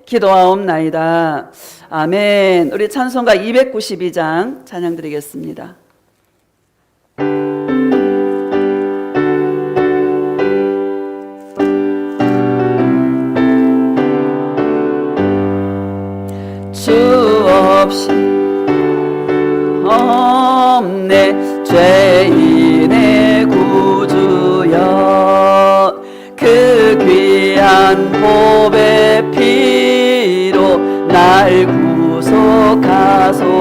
기도하옵나이다. 아멘. 우리 찬송가 292장 찬양 드리겠습니다. 주 없이 없네 죄인의 구주여 그 귀한 보배 피로 날 구속하소서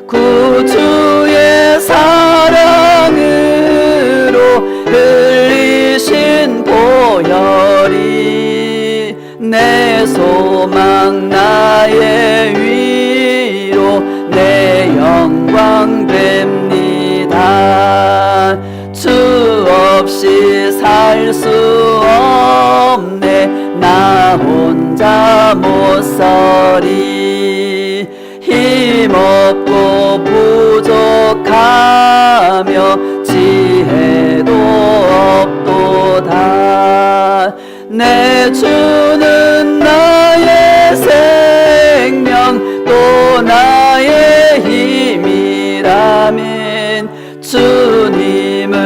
구주의 사랑으로 흘리신 보혈이 내 소망 나의 위로 내 영광 됩니다. 주 없이 살 수 없네 나 혼자 못 서리 힘없고 부족하며 지혜도 없도다 내 주는 나의 생명 또 나의 힘이라면 주님을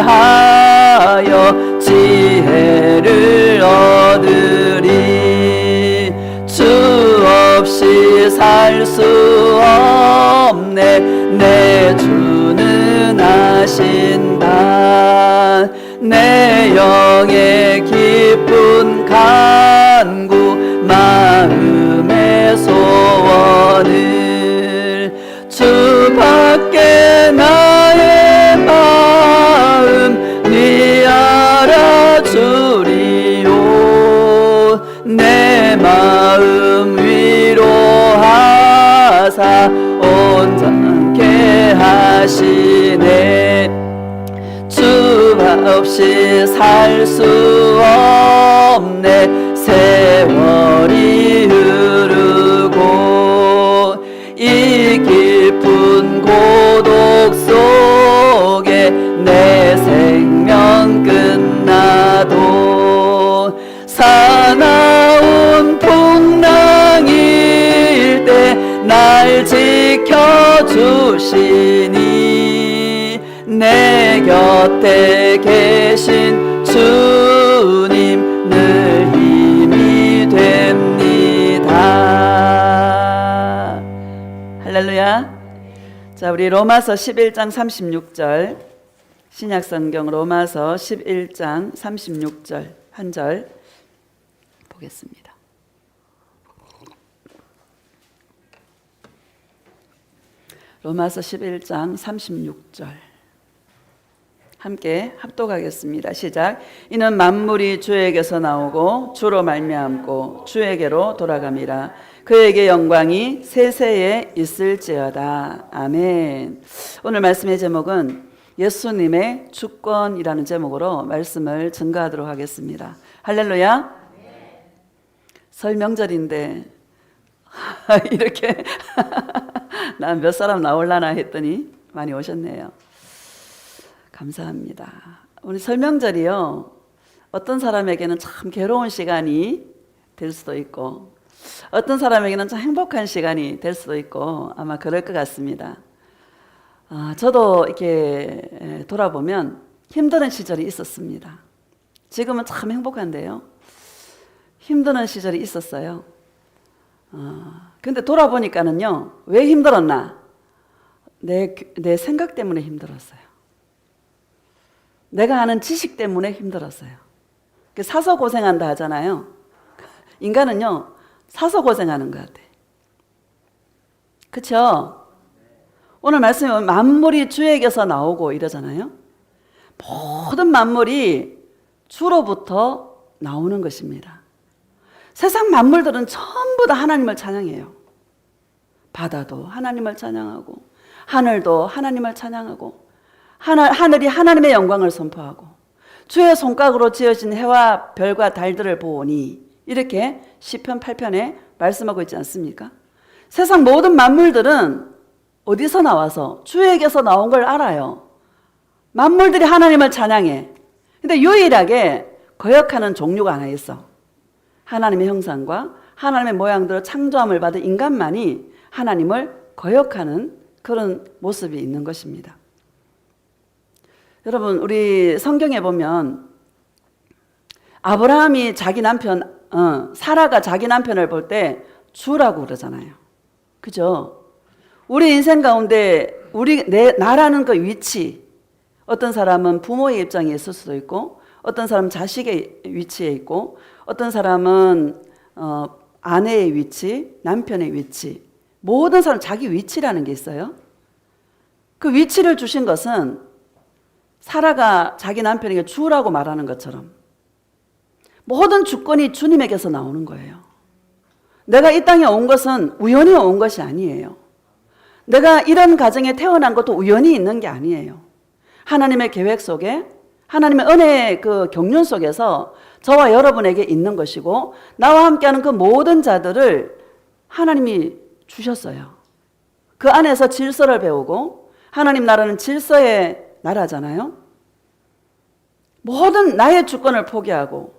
의지하여 지혜를 얻으리 주 없이 살 수 없네 내 주는 아신다 내 영의 기쁜 간구 마음의 소원을 주밖에 나의 마음 네 알아주리요 내 마음 위로하사 온전케 하시네 주 없이 살 수 없네 세월이 흐르고 이 깊은 고독 속에 내 생명 끝나도 사나운 풍랑일 때 날 지켜주시니 내 곁에 계신 주님 늘 힘이 됩니다. 할렐루야. 자, 우리 로마서 11장 36절 신약성경 로마서 11장 36절 한 절 보겠습니다. 로마서 11장 36절 함께 합독하겠습니다. 시작. 이는 만물이 주에게서 나오고 주로 말미암고 주에게로 돌아감이라. 그에게 영광이 세세에 있을지어다. 아멘. 오늘 말씀의 제목은 예수님의 주권이라는 제목으로 말씀을 증거하도록 하겠습니다. 할렐루야. 설 명절인데 이렇게 난 몇 사람 나올라나 했더니 많이 오셨네요. 감사합니다. 오늘 설명절이요, 어떤 사람에게는 참 괴로운 시간이 될 수도 있고 어떤 사람에게는 참 행복한 시간이 될 수도 있고 아마 그럴 것 같습니다. 저도 이렇게 돌아보면 힘든 시절이 있었습니다. 지금은 참 행복한데요, 힘든 시절이 있었어요. 근데 돌아보니까는요, 왜 힘들었나? 내 생각 때문에 힘들었어요. 내가 아는 지식 때문에 힘들었어요. 사서 고생한다 하잖아요. 인간은요, 사서 고생하는 것 같아. 그렇죠? 오늘 말씀에 만물이 주에게서 나오고 이러잖아요. 모든 만물이 주로부터 나오는 것입니다. 세상 만물들은 전부 다 하나님을 찬양해요. 바다도 하나님을 찬양하고 하늘도 하나님을 찬양하고 하늘이 하나님의 영광을 선포하고 주의 손가락으로 지어진 해와 별과 달들을 보니 이렇게 시편 8편에 말씀하고 있지 않습니까? 세상 모든 만물들은 어디서 나와서 주에게서 나온 걸 알아요. 만물들이 하나님을 찬양해. 근데 유일하게 거역하는 종류가 하나 있어. 하나님의 형상과 하나님의 모양대로 창조함을 받은 인간만이 하나님을 거역하는 그런 모습이 있는 것입니다. 여러분, 우리 성경에 보면 아브라함이 자기 남편, 사라가 자기 남편을 볼 때 주라고 그러잖아요. 그죠? 우리 인생 가운데 나라는 그 위치, 어떤 사람은 부모의 입장에 있을 수도 있고, 어떤 사람은 자식의 위치에 있고, 어떤 사람은 아내의 위치, 남편의 위치, 모든 사람 자기 위치라는 게 있어요. 그 위치를 주신 것은 사라가 자기 남편에게 주라고 말하는 것처럼 모든 주권이 주님에게서 나오는 거예요. 내가 이 땅에 온 것은 우연히 온 것이 아니에요. 내가 이런 가정에 태어난 것도 우연히 있는 게 아니에요. 하나님의 계획 속에, 하나님의 은혜의 그 경륜 속에서 저와 여러분에게 있는 것이고, 나와 함께하는 그 모든 자들을 하나님이 주셨어요. 그 안에서 질서를 배우고, 하나님 나라는 질서의 나라잖아요. 모든 나의 주권을 포기하고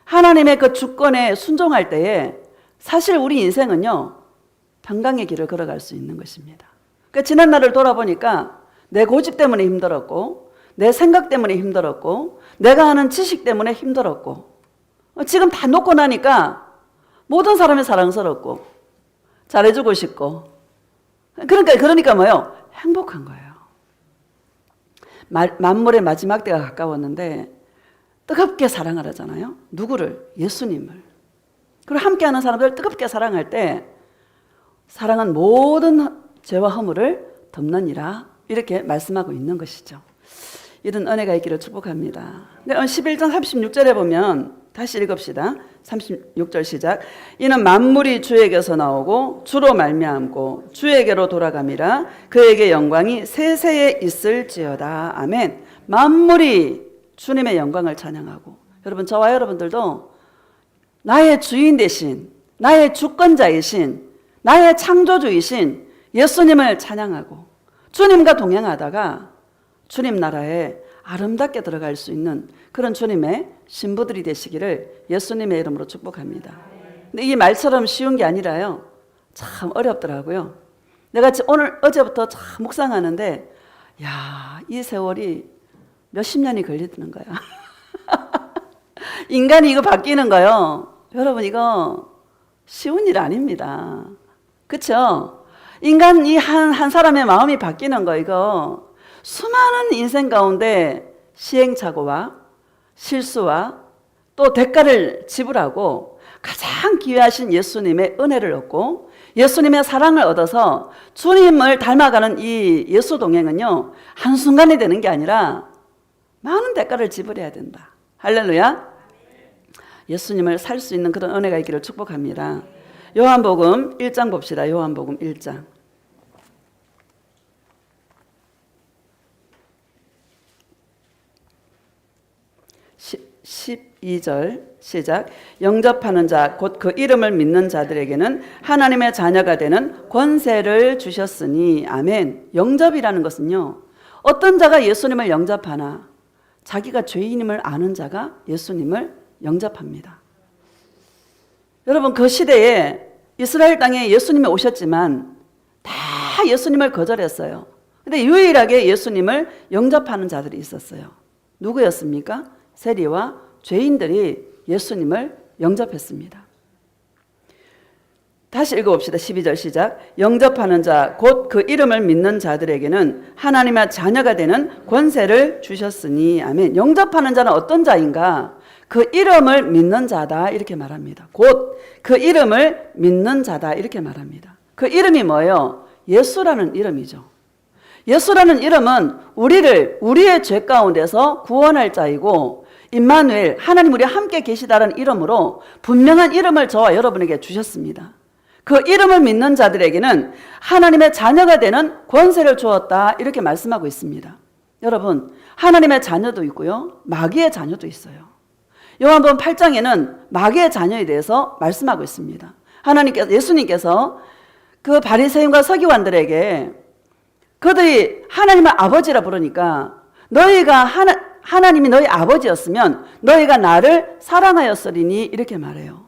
하나님의 그 주권에 순종할 때에 사실 우리 인생은요, 평강의 길을 걸어갈 수 있는 것입니다. 그러니까 지난 날을 돌아보니까 내 고집 때문에 힘들었고, 내 생각 때문에 힘들었고, 내가 하는 지식 때문에 힘들었고, 지금 다 놓고 나니까 모든 사람이 사랑스럽고 잘해주고 싶고, 그러니까 뭐요? 행복한 거예요. 만물의 마지막 때가 가까웠는데 뜨겁게 사랑하라잖아요. 누구를? 예수님을. 그리고 함께하는 사람들 뜨겁게 사랑할 때 사랑은 모든 죄와 허물을 덮느니라, 이렇게 말씀하고 있는 것이죠. 이런 은혜가 있기를 축복합니다. 11장 36절에 보면 다시 읽읍시다. 36절 시작. 이는 만물이 주에게서 나오고 주로 말미암고 주에게로 돌아감이라. 그에게 영광이 세세에 있을지어다. 아멘. 만물이 주님의 영광을 찬양하고, 여러분, 저와 여러분들도 나의 주인 되신, 나의 주권자이신, 나의 창조주이신 예수님을 찬양하고 주님과 동행하다가 주님 나라에 아름답게 들어갈 수 있는 그런 주님의 신부들이 되시기를 예수님의 이름으로 축복합니다. 근데 이게 말처럼 쉬운 게 아니라요, 참 어렵더라고요. 내가 어제부터 참 묵상하는데, 야, 이 세월이 몇십 년이 걸리는 거야. 인간이 이거 바뀌는 거요, 여러분, 이거 쉬운 일 아닙니다. 그렇죠? 인간이 한 사람의 마음이 바뀌는 거, 이거 수많은 인생 가운데 시행착오와 실수와 또 대가를 지불하고 가장 귀하신 예수님의 은혜를 얻고 예수님의 사랑을 얻어서 주님을 닮아가는 이 예수 동행은요, 한순간에 되는 게 아니라 많은 대가를 지불해야 된다. 할렐루야. 예수님을 살 수 있는 그런 은혜가 있기를 축복합니다. 요한복음 1장 봅시다. 요한복음 1장. 12절 시작. 영접하는 자 곧 그 이름을 믿는 자들에게는 하나님의 자녀가 되는 권세를 주셨으니. 아멘. 영접이라는 것은요, 어떤 자가 예수님을 영접하나? 자기가 죄인임을 아는 자가 예수님을 영접합니다. 여러분, 그 시대에 이스라엘 땅에 예수님이 오셨지만 다 예수님을 거절했어요. 근데 유일하게 예수님을 영접하는 자들이 있었어요. 누구였습니까? 세리와 죄인들이 예수님을 영접했습니다. 다시 읽어봅시다. 12절 시작. 영접하는 자 곧 그 이름을 믿는 자들에게는 하나님의 자녀가 되는 권세를 주셨으니. 아멘. 영접하는 자는 어떤 자인가? 그 이름을 믿는 자다, 이렇게 말합니다. 곧 그 이름을 믿는 자다, 이렇게 말합니다. 그 이름이 뭐예요? 예수라는 이름이죠. 예수라는 이름은 우리의 죄 가운데서 구원할 자이고, 임마누엘, 하나님 우리와 함께 계시다라는 이름으로 분명한 이름을 저와 여러분에게 주셨습니다. 그 이름을 믿는 자들에게는 하나님의 자녀가 되는 권세를 주었다, 이렇게 말씀하고 있습니다. 여러분, 하나님의 자녀도 있고요, 마귀의 자녀도 있어요. 요한복음 8장에는 마귀의 자녀에 대해서 말씀하고 있습니다. 예수님께서 그 바리새인과 서기관들에게 그들이 하나님을 아버지라 부르니까, 너희가 하나님이 너희 아버지였으면 너희가 나를 사랑하였으리니, 이렇게 말해요.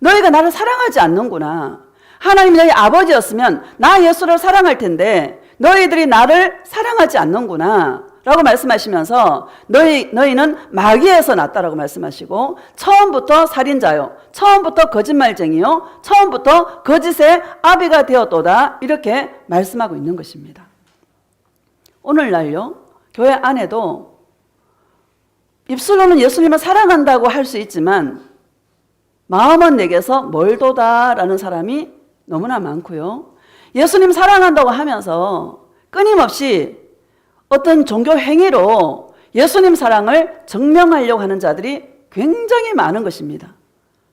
너희가 나를 사랑하지 않는구나. 하나님이 너희 아버지였으면 나 예수를 사랑할 텐데 너희들이 나를 사랑하지 않는구나 라고 말씀하시면서 너희는 마귀에서 났다라고 말씀하시고 처음부터 살인자요, 처음부터 거짓말쟁이요, 처음부터 거짓의 아비가 되었도다 이렇게 말씀하고 있는 것입니다. 오늘날요 교회 안에도 입술로는 예수님을 사랑한다고 할 수 있지만 마음은 내게서 멀도다라는 사람이 너무나 많고요. 예수님 사랑한다고 하면서 끊임없이 어떤 종교 행위로 예수님 사랑을 증명하려고 하는 자들이 굉장히 많은 것입니다.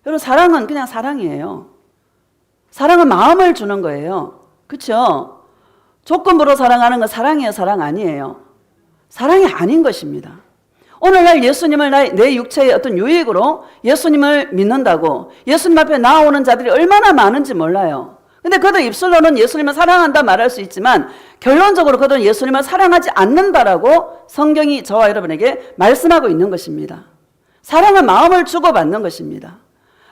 여러분 사랑은 그냥 사랑이에요. 사랑은 마음을 주는 거예요. 그렇죠? 조건부로 사랑하는 건 사랑이에요, 사랑 아니에요? 사랑이 아닌 것입니다. 오늘날 예수님을 내 육체의 어떤 유익으로 예수님을 믿는다고 예수님 앞에 나오는 자들이 얼마나 많은지 몰라요. 근데 그들 입술로는 예수님을 사랑한다 말할 수 있지만 결론적으로 그들은 예수님을 사랑하지 않는다라고 성경이 저와 여러분에게 말씀하고 있는 것입니다. 사랑은 마음을 주고받는 것입니다.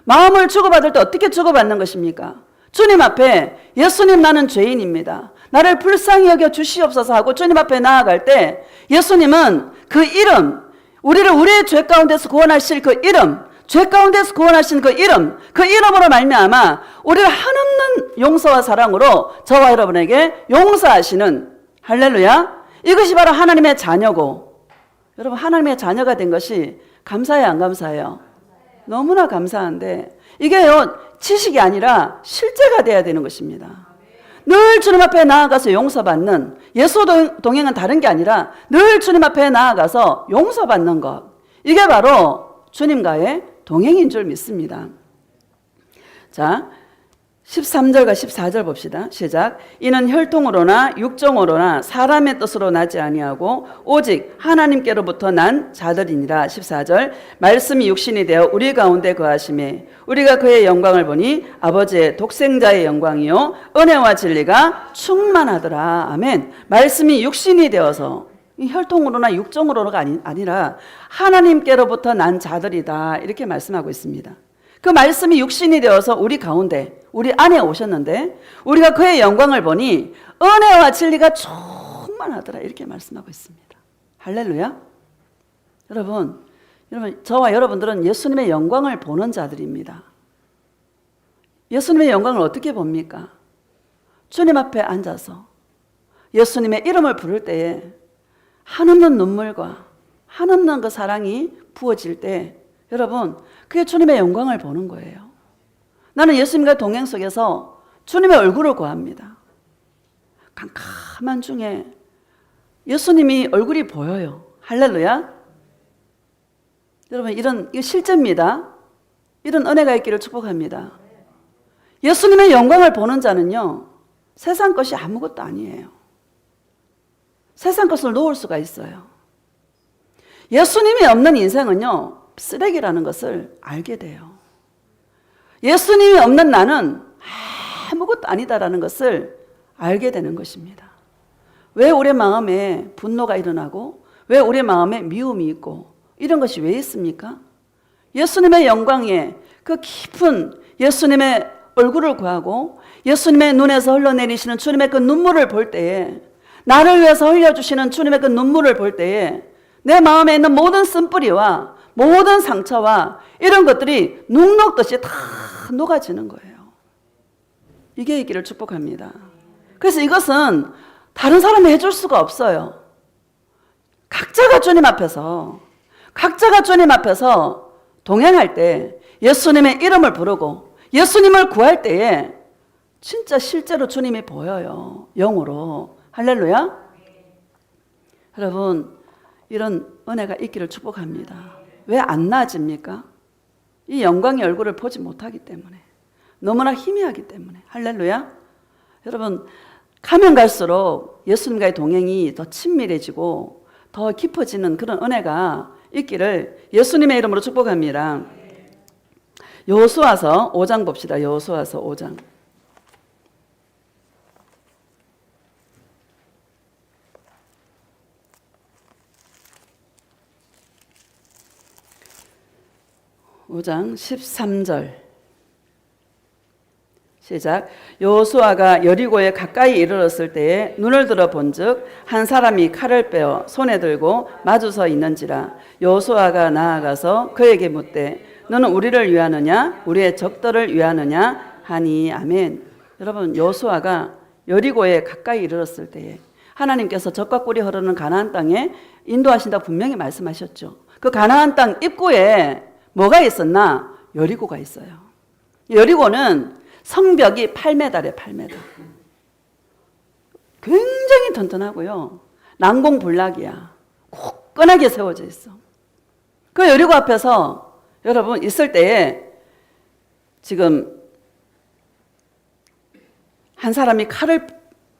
마음을 주고받을 때 어떻게 주고받는 것입니까? 주님 앞에 예수님 나는 죄인입니다. 나를 불쌍히 여겨 주시옵소서 하고 주님 앞에 나아갈 때 예수님은 그 이름, 우리를 우리의 죄 가운데서 구원하실 그 이름, 죄 가운데서 구원하신 그 이름으로 말미암아 우리를 한없는 용서와 사랑으로 저와 여러분에게 용서하시는, 할렐루야, 이것이 바로 하나님의 자녀고, 여러분 하나님의 자녀가 된 것이 감사해요, 안 감사해요? 너무나 감사한데 이게요 지식이 아니라 실제가 돼야 되는 것입니다. 늘 주님 앞에 나아가서 용서받는, 예수 동행은 다른 게 아니라 늘 주님 앞에 나아가서 용서받는 것, 이게 바로 주님과의 동행인 줄 믿습니다. 자, 13절과 14절 봅시다. 시작. 이는 혈통으로나 육정으로나 사람의 뜻으로 나지 아니하고 오직 하나님께로부터 난 자들이니라. 14절. 말씀이 육신이 되어 우리 가운데 거하심에 우리가 그의 영광을 보니 아버지의 독생자의 영광이요 은혜와 진리가 충만하더라. 아멘. 말씀이 육신이 되어서 이 혈통으로나 육정으로가 아니라 하나님께로부터 난 자들이다 이렇게 말씀하고 있습니다. 그 말씀이 육신이 되어서 우리 가운데, 우리 안에 오셨는데 우리가 그의 영광을 보니 은혜와 진리가 충만하더라 이렇게 말씀하고 있습니다. 할렐루야. 여러분 저와 여러분들은 예수님의 영광을 보는 자들입니다. 예수님의 영광을 어떻게 봅니까? 주님 앞에 앉아서 예수님의 이름을 부를 때에 한없는 눈물과 한없는 그 사랑이 부어질 때 여러분 그게 주님의 영광을 보는 거예요. 나는 예수님과 동행 속에서 주님의 얼굴을 구합니다. 캄캄한 중에 예수님이 얼굴이 보여요. 할렐루야. 여러분 이거 실제입니다. 이런 은혜가 있기를 축복합니다. 예수님의 영광을 보는 자는요 세상 것이 아무것도 아니에요. 세상 것을 놓을 수가 있어요. 예수님이 없는 인생은요 쓰레기라는 것을 알게 돼요. 예수님이 없는 나는 아무것도 아니다라는 것을 알게 되는 것입니다. 왜 우리 마음에 분노가 일어나고 왜 우리 마음에 미움이 있고 이런 것이 왜 있습니까? 예수님의 영광에 그 깊은 예수님의 얼굴을 구하고 예수님의 눈에서 흘러내리시는 주님의 그 눈물을 볼 때에, 나를 위해서 흘려주시는 주님의 그 눈물을 볼 때에 내 마음에 있는 모든 쓴뿌리와 모든 상처와 이런 것들이 눅 녹듯이 다 녹아지는 거예요. 이게 있기를 축복합니다. 그래서 이것은 다른 사람이 해줄 수가 없어요. 각자가 주님 앞에서 동행할 때 예수님의 이름을 부르고 예수님을 구할 때에 진짜 실제로 주님이 보여요. 영으로. 할렐루야. 여러분 이런 은혜가 있기를 축복합니다. 왜 안 나아집니까? 이 영광의 얼굴을 보지 못하기 때문에, 너무나 희미하기 때문에. 할렐루야. 여러분 가면 갈수록 예수님과의 동행이 더 친밀해지고 더 깊어지는 그런 은혜가 있기를 예수님의 이름으로 축복합니다. 여호수아서 5장 봅시다. 여호수아서 5장. (5장) 13절 시작. 여호수아가 여리고에 가까이 이르렀을 때에 눈을 들어 본즉 한 사람이 칼을 빼어 손에 들고 마주서 있는지라. 여호수아가 나아가서 그에게 묻되 너는 우리를 위하느냐 우리의 적들을 위하느냐 하니. 아멘. 여러분, 여호수아가 여리고에 가까이 이르렀을 때에 하나님께서 젖과 꿀이 흐르는 가나안 땅에 인도하신다고 분명히 말씀하셨죠. 그 가나안 땅 입구에 뭐가 있었나? 여리고가 있어요. 여리고는 성벽이 8m래, 8m. 굉장히 튼튼하고요. 난공불락이야. 굳건하게 세워져 있어. 그 여리고 앞에서 여러분 있을 때에 지금 한 사람이 칼을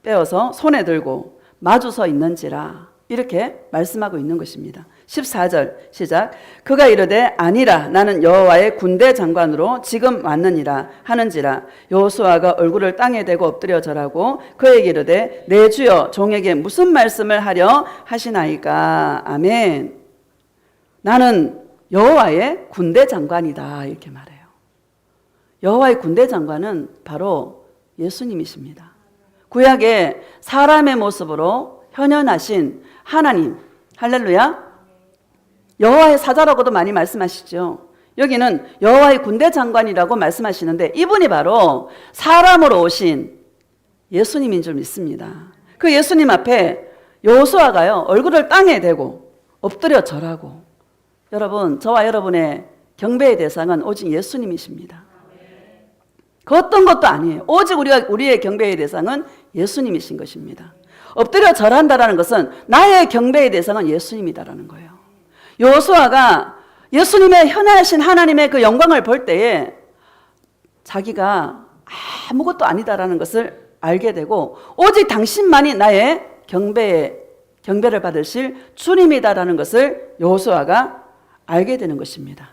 빼어서 손에 들고 마주서 있는지라 이렇게 말씀하고 있는 것입니다. 14절 시작. 그가 이르되 아니라 나는 여호와의 군대 장관으로 지금 왔느니라 하는지라. 여호수아가 얼굴을 땅에 대고 엎드려 절하고 그에게 이르되 내 주여 종에게 무슨 말씀을 하려 하시나이까. 아멘. 나는 여호와의 군대 장관이다 이렇게 말해요. 여호와의 군대 장관은 바로 예수님이십니다. 구약에 사람의 모습으로 현현하신 하나님, 할렐루야. 여호와의 사자라고도 많이 말씀하시죠. 여기는 여호와의 군대 장관이라고 말씀하시는데 이분이 바로 사람으로 오신 예수님인 줄 믿습니다. 그 예수님 앞에 여호수아가요 얼굴을 땅에 대고 엎드려 절하고. 여러분, 저와 여러분의 경배의 대상은 오직 예수님이십니다. 그 어떤 것도 아니에요. 오직 우리의 경배의 대상은 예수님이신 것입니다. 엎드려 절한다라는 것은 나의 경배의 대상은 예수님이다라는 거예요. 여호수아가 예수님의 현하신 하나님의 그 영광을 볼 때에 자기가 아무것도 아니다라는 것을 알게 되고 오직 당신만이 나의 경배를 받으실 주님이다라는 것을 여호수아가 알게 되는 것입니다.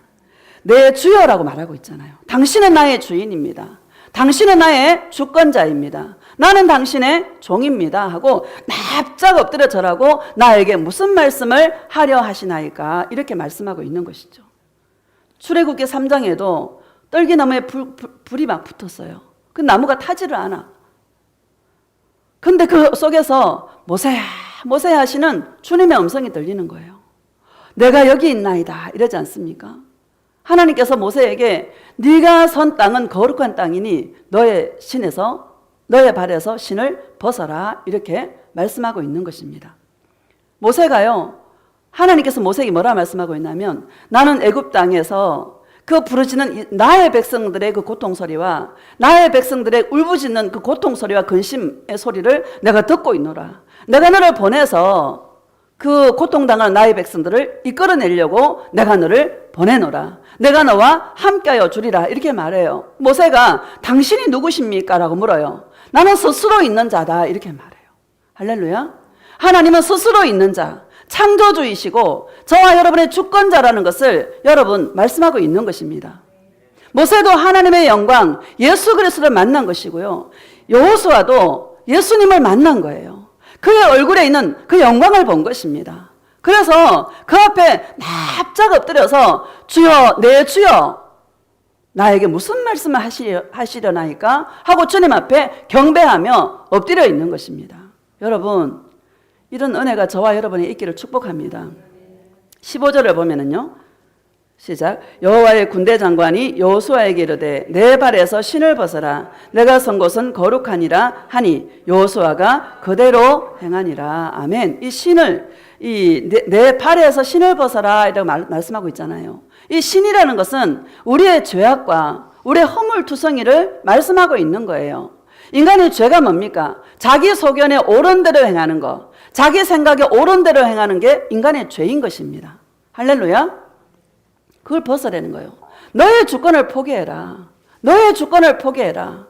내 주여라고 말하고 있잖아요. 당신은 나의 주인입니다. 당신은 나의 주권자입니다. 나는 당신의 종입니다 하고 납작 엎드려 절하고 나에게 무슨 말씀을 하려 하시나이까 이렇게 말씀하고 있는 것이죠. 출애굽기 3장에도 떨기나무에 불이 막 붙었어요. 그 나무가 타지를 않아. 근데 그 속에서 모세야 모세야 하시는 주님의 음성이 들리는 거예요. 내가 여기 있나이다 이러지 않습니까? 하나님께서 모세에게 네가 선 땅은 거룩한 땅이니 너의 발에서 신을 벗어라 이렇게 말씀하고 있는 것입니다. 모세가요 하나님께서 모세에게 뭐라 말씀하고 있냐면 나는 애굽 땅에서 그 부르짖는 나의 백성들의 그 고통소리와 나의 백성들의 울부짖는 그 고통소리와 근심의 소리를 내가 듣고 있노라. 내가 너를 보내서 그 고통당하는 나의 백성들을 이끌어내려고 내가 너를 보내노라. 내가 너와 함께하여 주리라 이렇게 말해요. 모세가 당신이 누구십니까? 라고 물어요. 나는 스스로 있는 자다 이렇게 말해요. 할렐루야. 하나님은 스스로 있는 자, 창조주이시고 저와 여러분의 주권자라는 것을 여러분 말씀하고 있는 것입니다. 모세도 하나님의 영광 예수 그리스도를 만난 것이고요. 여호수아도 예수님을 만난 거예요. 그의 얼굴에 있는 그 영광을 본 것입니다. 그래서 그 앞에 납작 엎드려서 주여 내 주여 나에게 무슨 말씀을 하시려나이까 하고 주님 앞에 경배하며 엎드려 있는 것입니다. 여러분 이런 은혜가 저와 여러분의 있기를 축복합니다. 15절을 보면은요. 시작. 여호와의 군대 장관이 여호수아에게 이르되 내 발에서 신을 벗어라. 내가 선 곳은 거룩하니라 하니 여호수아가 그대로 행하니라. 아멘. 이 신을 내 발에서 신을 벗어라 이라고 말씀하고 있잖아요. 이 신이라는 것은 우리의 죄악과 우리의 허물투성이를 말씀하고 있는 거예요. 인간의 죄가 뭡니까? 자기 소견에 옳은 대로 행하는 것, 자기 생각에 옳은 대로 행하는 게 인간의 죄인 것입니다. 할렐루야. 그걸 벗어내는 거예요. 너의 주권을 포기해라. 너의 주권을 포기해라.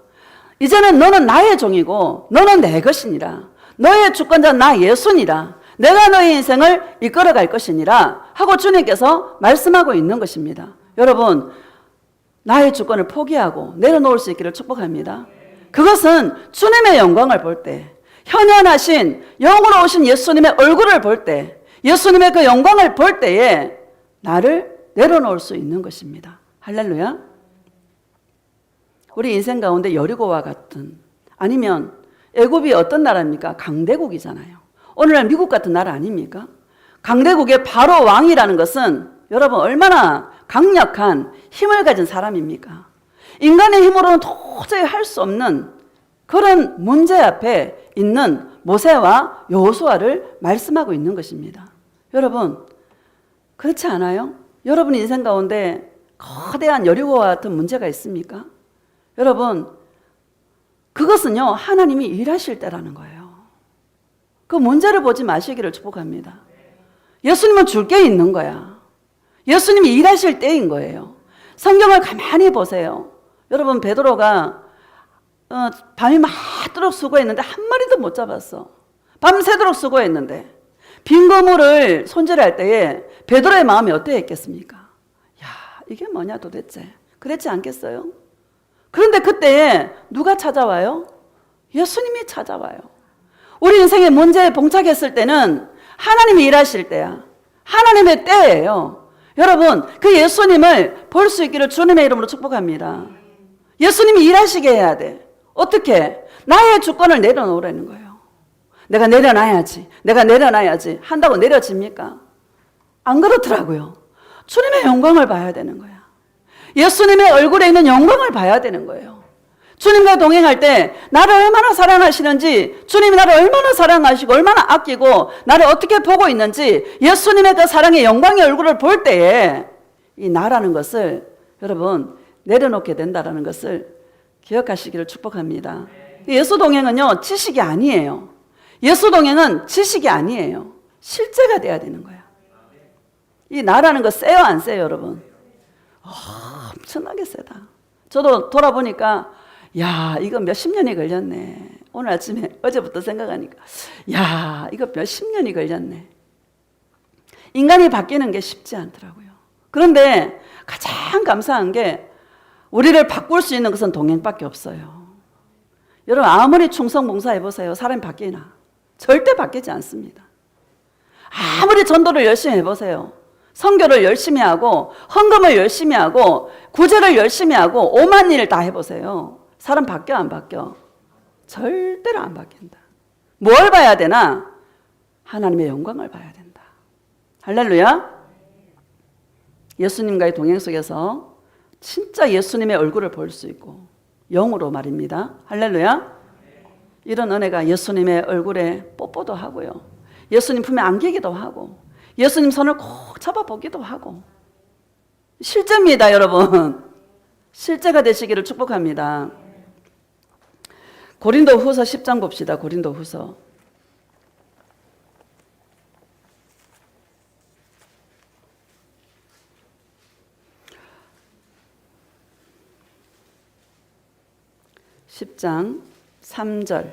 이제는 너는 나의 종이고 너는 내 것이니라. 너의 주권자 나 예수니라. 내가 너의 인생을 이끌어갈 것이니라 하고 주님께서 말씀하고 있는 것입니다. 여러분 나의 주권을 포기하고 내려놓을 수 있기를 축복합니다. 그것은 주님의 영광을 볼 때, 현현하신 영으로 오신 예수님의 얼굴을 볼 때, 예수님의 그 영광을 볼 때에 나를 내려놓을 수 있는 것입니다. 할렐루야. 우리 인생 가운데 여리고와 같은, 아니면 애굽이 어떤 나라입니까? 강대국이잖아요. 오늘날 미국 같은 나라 아닙니까? 강대국의 바로 왕이라는 것은 여러분 얼마나 강력한 힘을 가진 사람입니까? 인간의 힘으로는 도저히 할 수 없는 그런 문제 앞에 있는 모세와 여호수아를 말씀하고 있는 것입니다. 여러분, 그렇지 않아요? 여러분 인생 가운데 거대한 여리고와 같은 문제가 있습니까? 여러분, 그것은요, 하나님이 일하실 때라는 거예요. 그 문제를 보지 마시기를 축복합니다. 예수님은 줄 게 있는 거야. 예수님이 일하실 때인 거예요. 성경을 가만히 보세요. 여러분, 베드로가 밤이 맞도록 수고했는데 한 마리도 못 잡았어. 밤새도록 수고했는데 빈 그물을 손질할 때에 베드로의 마음이 어떠했겠습니까? 야, 이게 뭐냐 도대체. 그랬지 않겠어요? 그런데 그때에 누가 찾아와요? 예수님이 찾아와요. 우리 인생의 문제에 봉착했을 때는 하나님이 일하실 때야. 하나님의 때예요. 여러분, 그 예수님을 볼 수 있기를 주님의 이름으로 축복합니다. 예수님이 일하시게 해야 돼. 어떻게? 나의 주권을 내려놓으라는 거예요. 내가 내려놔야지 한다고 내려집니까? 안 그렇더라고요. 주님의 영광을 봐야 되는 거야. 예수님의 얼굴에 있는 영광을 봐야 되는 거예요. 주님과 동행할 때 나를 얼마나 사랑하시는지, 주님이 나를 얼마나 사랑하시고 얼마나 아끼고 나를 어떻게 보고 있는지, 예수님의 그 사랑의 영광의 얼굴을 볼 때에 이 나라는 것을 여러분 내려놓게 된다는 것을 기억하시기를 축복합니다. 예수 동행은요, 지식이 아니에요. 예수 동행은 지식이 아니에요. 실제가 돼야 되는 거야. 이 나라는 거 세요, 안 세요, 여러분? 엄청나게 세다. 저도 돌아보니까 야, 이거 몇십 년이 걸렸네. 오늘 아침에 어제부터 생각하니까 야, 이거 몇십 년이 걸렸네. 인간이 바뀌는 게 쉽지 않더라고요. 그런데 가장 감사한 게 우리를 바꿀 수 있는 것은 동행밖에 없어요. 여러분, 아무리 충성봉사해보세요. 사람이 바뀌나? 절대 바뀌지 않습니다. 아무리 전도를 열심히 해보세요. 선교를 열심히 하고 헌금을 열심히 하고 구제를 열심히 하고 오만 일을 다 해보세요. 사람 바뀌어 안 바뀌어? 절대로 안 바뀐다. 뭘 봐야 되나? 하나님의 영광을 봐야 된다. 할렐루야. 예수님과의 동행 속에서 진짜 예수님의 얼굴을 볼 수 있고, 영으로 말입니다. 할렐루야. 이런 은혜가 예수님의 얼굴에 뽀뽀도 하고요, 예수님 품에 안기기도 하고, 예수님 손을 꼭 잡아보기도 하고, 실제입니다. 여러분, 실제가 되시기를 축복합니다. 고린도후서 10장 봅시다. 고린도후서 10장 3절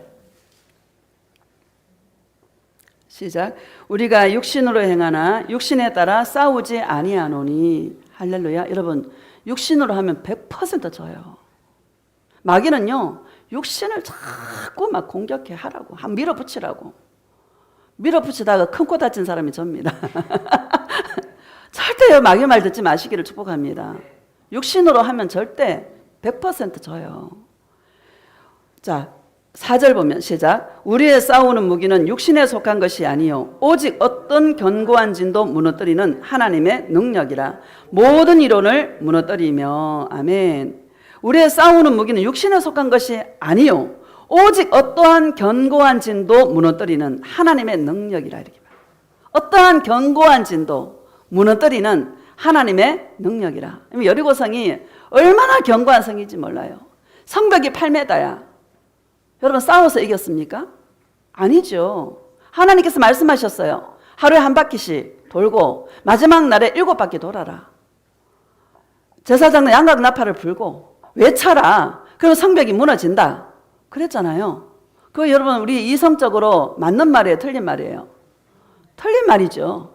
시작. 우리가 육신으로 행하나 육신에 따라 싸우지 아니하노니. 할렐루야. 여러분, 육신으로 하면 100% 져요. 마귀는요, 육신을 자꾸 막 공격해 하라고, 밀어붙이라고. 밀어붙이다가 큰 코 다친 사람이 접니다. 절대 마귀 말 듣지 마시기를 축복합니다. 육신으로 하면 절대 100% 져요. 자, 4절 보면 시작. 우리의 싸우는 무기는 육신에 속한 것이 아니요 오직 어떤 견고한 진도 무너뜨리는 하나님의 능력이라. 모든 이론을 무너뜨리며. 아멘. 우리의 싸우는 무기는 육신에 속한 것이 아니요 오직 어떠한 견고한 진도 무너뜨리는 하나님의 능력이라. 이렇게 말해요. 어떠한 견고한 진도 무너뜨리는 하나님의 능력이라. 여리고성이 얼마나 견고한 성인지 몰라요. 성벽이 8m야. 여러분, 싸워서 이겼습니까? 아니죠. 하나님께서 말씀하셨어요. 하루에 한 바퀴씩 돌고 마지막 날에 7바퀴 돌아라. 제사장은 양각 나팔을 불고 외쳐라. 그러면 성벽이 무너진다. 그랬잖아요. 그거 여러분, 우리 이성적으로 맞는 말이에요, 틀린 말이에요? 틀린 말이죠.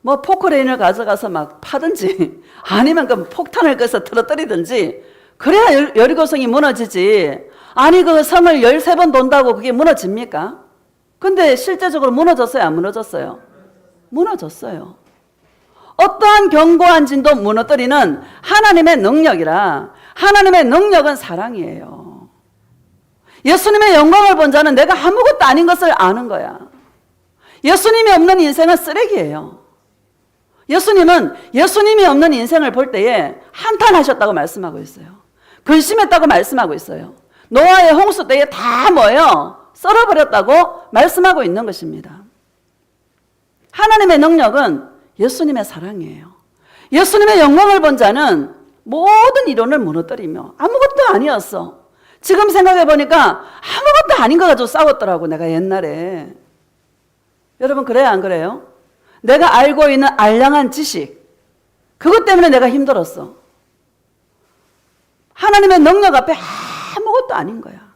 뭐 포크레인을 가져가서 막 파든지 아니면 그 폭탄을 꺼서 틀어뜨리든지 그래야 여리고성이 무너지지. 아니, 그 성을 13번 돈다고 그게 무너집니까? 근데 실제적으로 무너졌어요, 안 무너졌어요? 무너졌어요. 어떠한 견고한 진도 무너뜨리는 하나님의 능력이라. 하나님의 능력은 사랑이에요. 예수님의 영광을 본 자는 내가 아무것도 아닌 것을 아는 거야. 예수님이 없는 인생은 쓰레기예요. 예수님이 없는 인생을 볼 때에 한탄하셨다고 말씀하고 있어요. 근심했다고 말씀하고 있어요. 노아의 홍수 때에 다 뭐예요? 썰어버렸다고 말씀하고 있는 것입니다. 하나님의 능력은 예수님의 사랑이에요. 예수님의 영광을 본 자는 모든 이론을 무너뜨리며 아무것도 아니었어. 지금 생각해 보니까 아무것도 아닌 거 가지고 싸웠더라고, 내가 옛날에. 여러분, 그래요, 안 그래요? 내가 알고 있는 알량한 지식, 그것 때문에 내가 힘들었어. 하나님의 능력 앞에 아무것도 아닌 거야.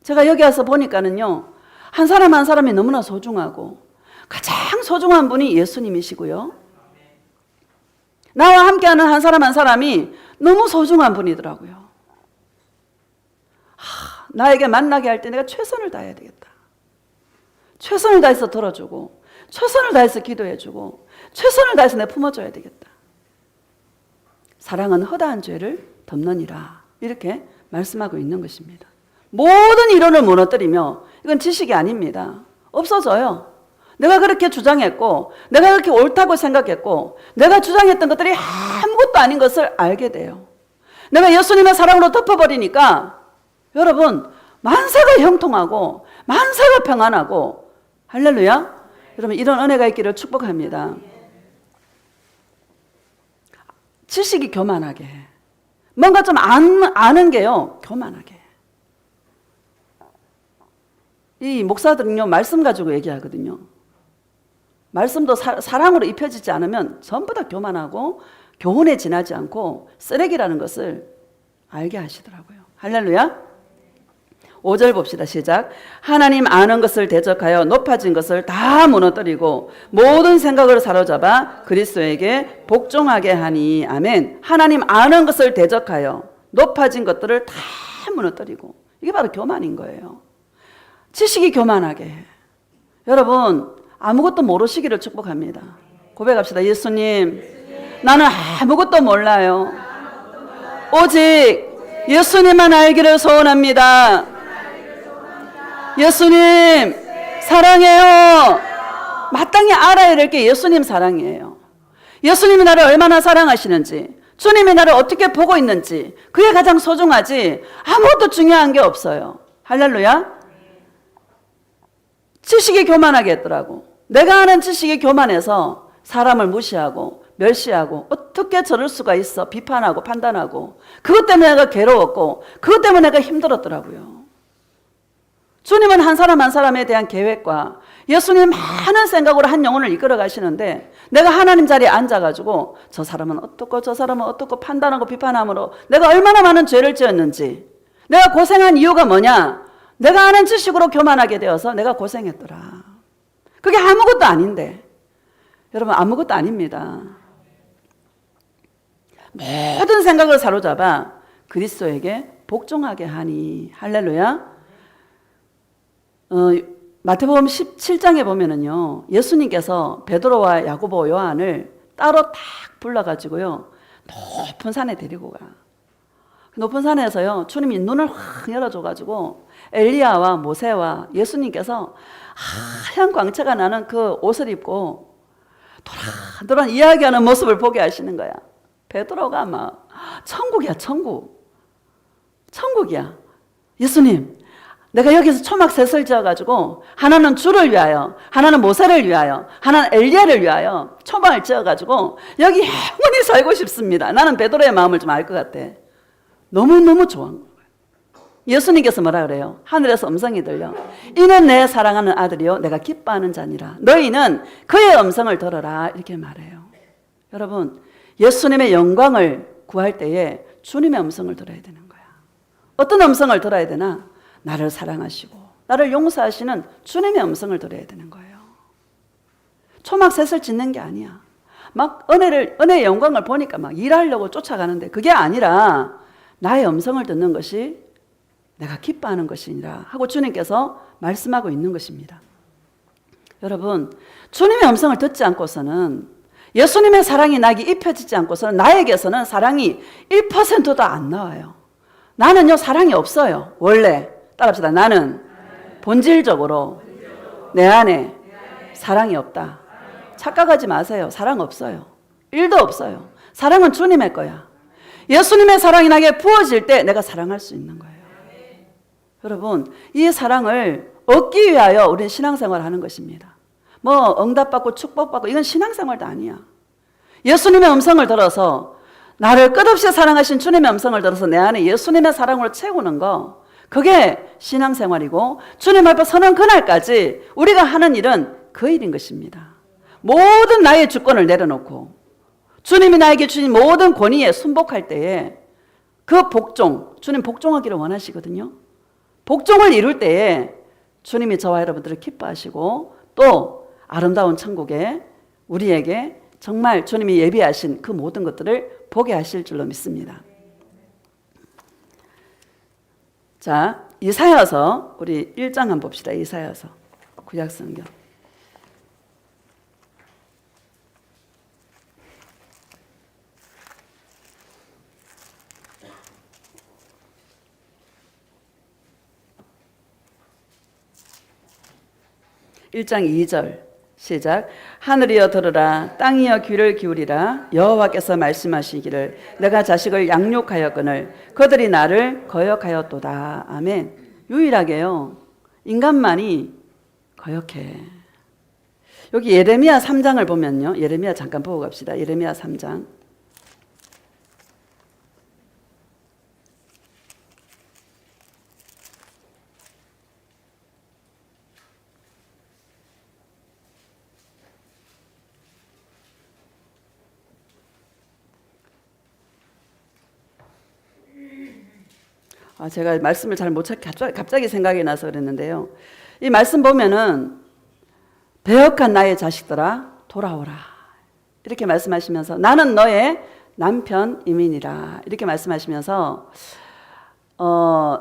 제가 여기 와서 보니까는요, 한 사람 한 사람이 너무나 소중하고 가장 소중한 분이 예수님이시고요. 나와 함께하는 한 사람 한 사람이 너무 소중한 분이더라고요. 나에게 만나게 할 때 내가 최선을 다해야 되겠다. 최선을 다해서 들어주고, 최선을 다해서 기도해주고, 최선을 다해서 내 품어줘야 되겠다. 사랑은 허다한 죄를 덮느니라, 이렇게 말씀하고 있는 것입니다. 모든 이론을 무너뜨리며, 이건 지식이 아닙니다. 없어져요. 내가 그렇게 주장했고, 내가 그렇게 옳다고 생각했고, 내가 주장했던 것들이 아무것도 아닌 것을 알게 돼요. 내가 예수님의 사랑으로 덮어버리니까 여러분, 만사가 형통하고 만사가 평안하고, 할렐루야. 여러분, 이런 은혜가 있기를 축복합니다. 지식이 교만하게 해. 뭔가 좀 아는 게요, 교만하게 해. 이 목사들은요, 말씀 가지고 얘기하거든요. 말씀도 사랑으로 입혀지지 않으면 전부 다 교만하고 교훈에 지나지 않고 쓰레기라는 것을 알게 하시더라고요. 할렐루야. 5절 봅시다. 시작. 하나님 아는 것을 대적하여 높아진 것을 다 무너뜨리고 모든 생각을 사로잡아 그리스도에게 복종하게 하니. 아멘. 하나님 아는 것을 대적하여 높아진 것들을 다 무너뜨리고, 이게 바로 교만인 거예요. 지식이 교만하게 해. 여러분, 아무것도 모르시기를 축복합니다. 고백합시다. 예수님, 나는 아무것도 몰라요. 오직 예수님만 알기를 소원합니다. 예수님 사랑해요. 마땅히 알아야 될 게 예수님 사랑이에요. 예수님이 나를 얼마나 사랑하시는지, 주님이 나를 어떻게 보고 있는지, 그게 가장 소중하지 아무것도 중요한 게 없어요. 할렐루야. 지식이 교만하게 했더라고. 내가 아는 지식이 교만해서 사람을 무시하고 멸시하고, 어떻게 저럴 수가 있어, 비판하고 판단하고, 그것 때문에 내가 괴로웠고, 그것 때문에 내가 힘들었더라고요. 주님은 한 사람 한 사람에 대한 계획과 예수님 많은 생각으로 한 영혼을 이끌어 가시는데, 내가 하나님 자리에 앉아가지고 저 사람은 어떻고 저 사람은 어떻고 판단하고 비판함으로 내가 얼마나 많은 죄를 지었는지, 내가 고생한 이유가 뭐냐, 내가 아는 지식으로 교만하게 되어서 내가 고생했더라. 그게 아무것도 아닌데, 여러분, 아무것도 아닙니다. 모든 생각을 사로잡아 그리스도에게 복종하게 하니. 할렐루야. 마태복음 17장에 보면은요, 예수님께서 베드로와 야고보, 요한을 따로 딱 불러가지고요, 높은 산에 데리고 가. 높은 산에서요, 주님이 눈을 확 열어줘가지고 엘리야와 모세와 예수님께서 하얀 광채가 나는 그 옷을 입고 도란도란 이야기하는 모습을 보게 하시는 거야. 베드로가 막 천국이야, 천국이야. 예수님, 내가 여기서 초막 셋을 지어가지고 하나는 주를 위하여, 하나는 모세를 위하여, 하나는 엘리야를 위하여 초막을 지어가지고 여기 영원히 살고 싶습니다. 나는 베드로의 마음을 좀 알 것 같아. 너무너무 좋아한 거예요. 예수님께서 뭐라 그래요? 하늘에서 음성이 들려. 이는 내 사랑하는 아들이요 내가 기뻐하는 자니라. 너희는 그의 음성을 들어라. 이렇게 말해요. 여러분, 예수님의 영광을 구할 때에 주님의 음성을 들어야 되는 거야. 어떤 음성을 들어야 되나? 나를 사랑하시고 나를 용서하시는 주님의 음성을 들어야 되는 거예요. 초막셋을 짓는 게 아니야. 막 은혜의 영광을 보니까 막 일하려고 쫓아가는데, 그게 아니라 나의 음성을 듣는 것이 내가 기뻐하는 것이니라 하고 주님께서 말씀하고 있는 것입니다. 여러분, 주님의 음성을 듣지 않고서는 예수님의 사랑이 나에게 입혀지지 않고서는 나에게서는 사랑이 1%도 안 나와요. 나는요, 사랑이 없어요. 원래. 따라합시다. 나는 본질적으로 내 안에 사랑이 없다. 착각하지 마세요. 사랑 없어요. 1도 없어요. 사랑은 주님의 거야. 예수님의 사랑이 나에게 부어질 때 내가 사랑할 수 있는 거예요. 여러분, 이 사랑을 얻기 위하여 우리는 신앙생활을 하는 것입니다. 뭐 응답받고 축복받고 이건 신앙생활도 아니야. 예수님의 음성을 들어서 나를 끝없이 사랑하신 주님의 음성을 들어서 내 안에 예수님의 사랑으로 채우는 거, 그게 신앙생활이고 주님 앞에 서는 그날까지 우리가 하는 일은 그 일인 것입니다. 모든 나의 주권을 내려놓고 주님이 나에게 주신 모든 권위에 순복할 때에 그 복종, 주님 복종하기를 원하시거든요. 복종을 이룰 때에 주님이 저와 여러분들을 기뻐하시고 또 아름다운 천국에 우리에게 정말 주님이 예비하신 그 모든 것들을 보게 하실 줄로 믿습니다. 자, 이사야서 우리 1장 한번 봅시다. 이사야서 구약성경. (1장 2절) 시작. 하늘이여 들으라, 땅이여 귀를 기울이라. 여호와께서 말씀하시기를 내가 자식을 양육하였거늘 그들이 나를 거역하였도다. 아멘. 유일하게요, 인간만이 거역해. 여기 예레미야 3장을 보면요, 예레미야 잠깐 보고 갑시다. 예레미야 3장. 제가 말씀을 잘 못 찾게 갑자기 생각이 나서 그랬는데요. 이 말씀 보면은 배역한 나의 자식들아 돌아오라 이렇게 말씀하시면서 나는 너의 남편 이민이라 이렇게 말씀하시면서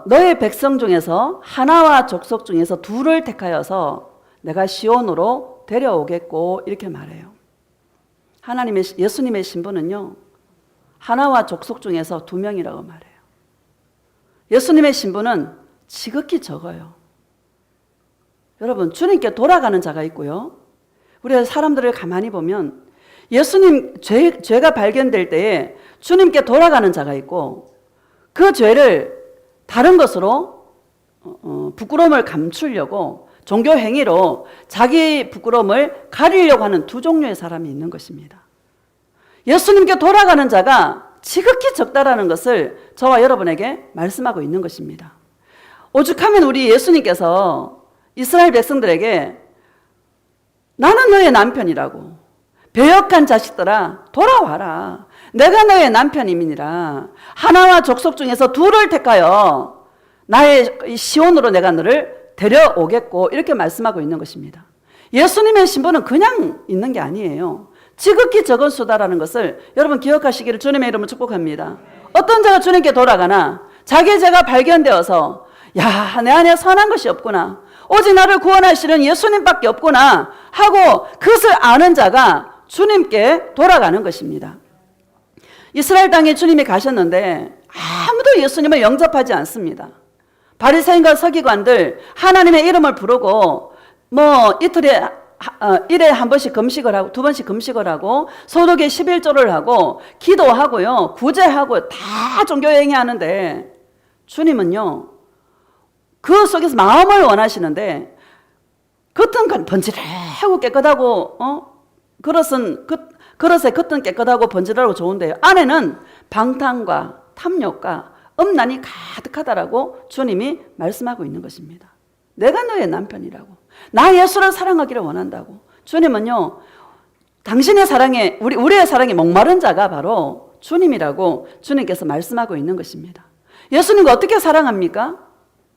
너의 백성 중에서 하나와 족속 중에서 둘을 택하여서 내가 시온으로 데려오겠고 이렇게 말해요. 예수님의 신분은요, 하나와 족속 중에서 2명이라고 말해요. 예수님의 신분은 지극히 적어요. 여러분, 주님께 돌아가는 자가 있고요, 우리 사람들을 가만히 보면 예수님 죄가 발견될 때에 주님께 돌아가는 자가 있고 그 죄를 다른 것으로 부끄러움을 감추려고 종교 행위로 자기 부끄러움을 가리려고 하는 두 종류의 사람이 있는 것입니다. 예수님께 돌아가는 자가 지극히 적다라는 것을 저와 여러분에게 말씀하고 있는 것입니다. 오죽하면 우리 예수님께서 이스라엘 백성들에게 나는 너의 남편이라고, 배역한 자식들아 돌아와라, 내가 너의 남편임이니라, 하나와 족속 중에서 둘을 택하여 나의 시온으로 내가 너를 데려오겠고 이렇게 말씀하고 있는 것입니다. 예수님의 신분은 그냥 있는 게 아니에요. 지극히 적은 수다라는 것을 여러분 기억하시기를 주님의 이름으로 축복합니다. 어떤 자가 주님께 돌아가나 자기 죄가 발견되어서 야, 내 안에 선한 것이 없구나, 오직 나를 구원하시는 예수님밖에 없구나 하고 그것을 아는 자가 주님께 돌아가는 것입니다. 이스라엘 땅에 주님이 가셨는데 아무도 예수님을 영접하지 않습니다. 바리새인과 서기관들 하나님의 이름을 부르고 뭐 이틀에 1회 한 번씩 금식을 하고 2번씩 금식을 하고 소득의 11조를 하고 기도하고요, 구제하고 다 종교행위 하는데 주님은요 그 속에서 마음을 원하시는데 겉은 번지르하고 깨끗하고 그릇에 겉은 깨끗하고 번지르하고 좋은데요, 안에는 방탕과 탐욕과 음란이 가득하다라고 주님이 말씀하고 있는 것입니다. 내가 너의 남편이라고, 나 예수를 사랑하기를 원한다고. 주님은요 당신의 사랑에 우리의 사랑에 목마른 자가 바로 주님이라고 주님께서 말씀하고 있는 것입니다. 예수님과 어떻게 사랑합니까?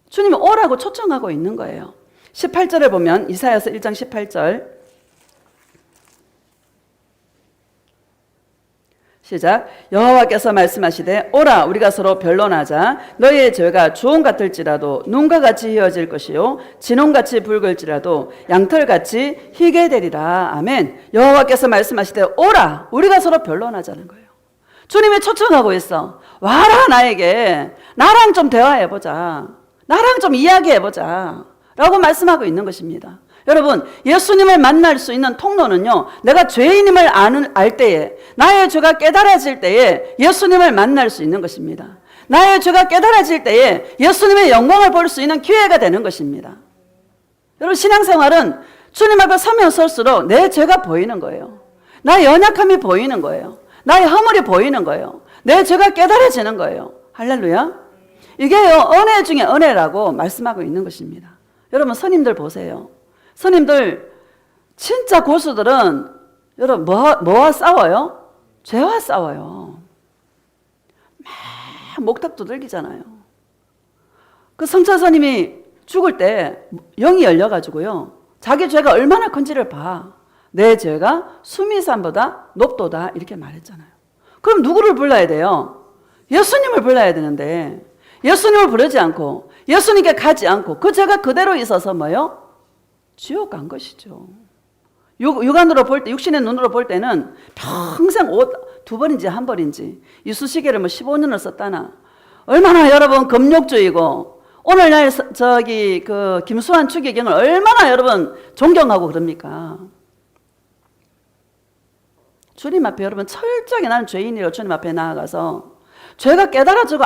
주님이 오라고 초청하고 있는 거예요. 18절을 보면 이사야서 1장 18절 시작. 여호와께서 말씀하시되 오라 우리가 서로 변론하자. 너희의 죄가 주홍 같을지라도 눈과 같이 희어질 것이요 진홍같이 붉을지라도 양털같이 희게 되리라. 아멘. 여호와께서 말씀하시되 오라 우리가 서로 변론하자는 거예요. 주님이 초청하고 있어. 와라 나에게. 나랑 좀 대화해보자. 나랑 좀 이야기해보자 라고 말씀하고 있는 것입니다. 여러분, 예수님을 만날 수 있는 통로는요, 내가 죄인임을 알 때에, 나의 죄가 깨달아질 때에 예수님을 만날 수 있는 것입니다. 나의 죄가 깨달아질 때에 예수님의 영광을 볼 수 있는 기회가 되는 것입니다. 여러분, 신앙생활은 주님 앞에 서면 설수록 내 죄가 보이는 거예요. 나의 연약함이 보이는 거예요. 나의 허물이 보이는 거예요. 내 죄가 깨달아지는 거예요. 할렐루야. 이게요, 은혜 중에 은혜라고 말씀하고 있는 것입니다. 여러분, 선임들 보세요. 선임들, 진짜 고수들은 여러분 뭐와 싸워요? 죄와 싸워요. 막 목탁 두들기잖아요. 그 성찬스님이 죽을 때 영이 열려가지고요, 자기 죄가 얼마나 큰지를 봐. 내 죄가 수미산보다 높도다 이렇게 말했잖아요. 그럼 누구를 불러야 돼요? 예수님을 불러야 되는데 예수님을 부르지 않고 예수님께 가지 않고 그 죄가 그대로 있어서 뭐요? 지옥 간 것이죠. 육안으로 볼 때, 육신의 눈으로 볼 때는 평생 옷 2벌인지 1벌인지 이쑤시개를 뭐 15년을 썼다나, 얼마나 여러분 금욕주의고 오늘날 그 김수환 추기경을 얼마나 여러분 존경하고 그럽니까? 주님 앞에 여러분 철저하게 나는 죄인이라고 주님 앞에 나아가서 죄가 깨달아지고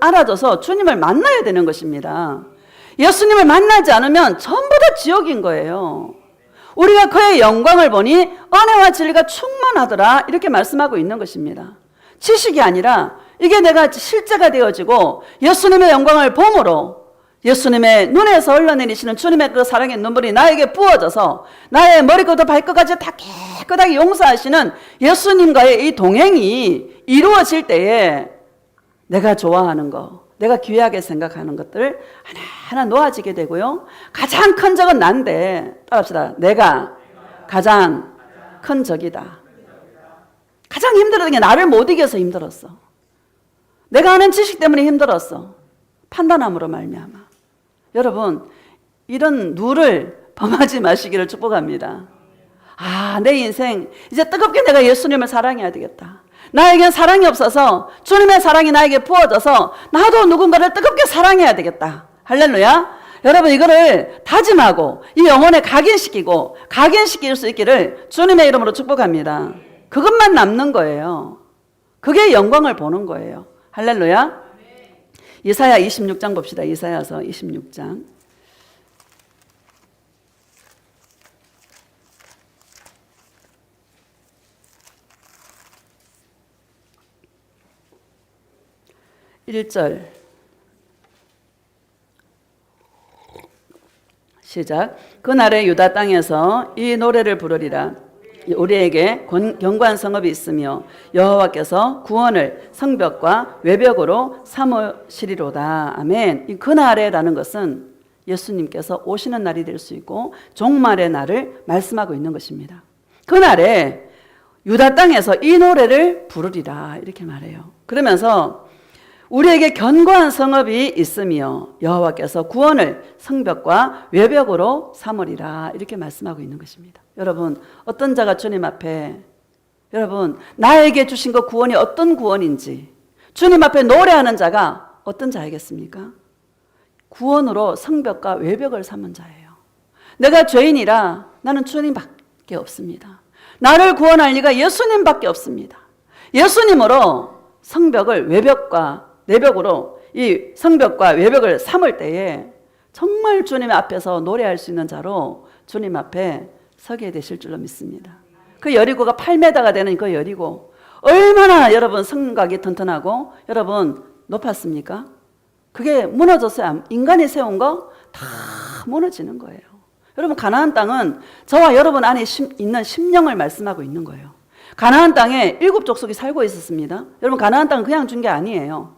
알아져서 주님을 만나야 되는 것입니다. 예수님을 만나지 않으면 전부 다 지옥인 거예요. 우리가 그의 영광을 보니 은혜와 진리가 충만하더라 이렇게 말씀하고 있는 것입니다. 지식이 아니라 이게 내가 실제가 되어지고 예수님의 영광을 봄으로 예수님의 눈에서 흘러내리시는 주님의 그 사랑의 눈물이 나에게 부어져서 나의 머리부터 발끝까지 다 깨끗하게 용서하시는 예수님과의 이 동행이 이루어질 때에 내가 좋아하는 거, 내가 귀하게 생각하는 것들 하나하나 놓아지게 되고요. 가장 큰 적은 난데, 따라합시다. 내가 가장 큰 적이다. 가장 힘들었던 게 나를 못 이겨서 힘들었어. 내가 아는 지식 때문에 힘들었어. 판단함으로 말미암아. 여러분, 이런 누를 범하지 마시기를 축복합니다. 내 인생 이제 뜨겁게 내가 예수님을 사랑해야 되겠다. 나에겐 사랑이 없어서 주님의 사랑이 나에게 부어져서 나도 누군가를 뜨겁게 사랑해야 되겠다. 할렐루야. 여러분, 이거를 다짐하고 이 영혼에 각인시킬 수 있기를 주님의 이름으로 축복합니다. 그것만 남는 거예요. 그게 영광을 보는 거예요. 할렐루야. 이사야 26장 봅시다. 이사야서 26장. (1절) 시작. 그날에 유다 땅에서 이 노래를 부르리라. 우리에게 견고한 성읍이 있으며 여호와께서 구원을 성벽과 외벽으로 삼으시리로다. 아멘. 이 그날에라는 것은 예수님께서 오시는 날이 될 수 있고 종말의 날을 말씀하고 있는 것입니다. 그날에 유다 땅에서 이 노래를 부르리라 이렇게 말해요. 그러면서 우리에게 견고한 성읍이 있으며 여호와께서 구원을 성벽과 외벽으로 삼으리라 이렇게 말씀하고 있는 것입니다. 여러분, 어떤 자가 주님 앞에, 여러분 나에게 주신 그 구원이 어떤 구원인지 주님 앞에 노래하는 자가 어떤 자이겠습니까? 구원으로 성벽과 외벽을 삼은 자예요. 내가 죄인이라 나는 주님밖에 없습니다. 나를 구원할 리가 예수님밖에 없습니다. 예수님으로 성벽을 내벽으로 이 성벽과 외벽을 삼을 때에 정말 주님 앞에서 노래할 수 있는 자로 주님 앞에 서게 되실 줄로 믿습니다. 그 여리고가 8m가 되는 그 여리고 얼마나 여러분 성곽이 튼튼하고 여러분 높았습니까? 그게 무너졌어요. 인간이 세운 거 다 무너지는 거예요. 여러분, 가나안 땅은 저와 여러분 안에 있는 심령을 말씀하고 있는 거예요. 가나안 땅에 7족속이 살고 있었습니다. 여러분, 가나안 땅은 그냥 준 게 아니에요.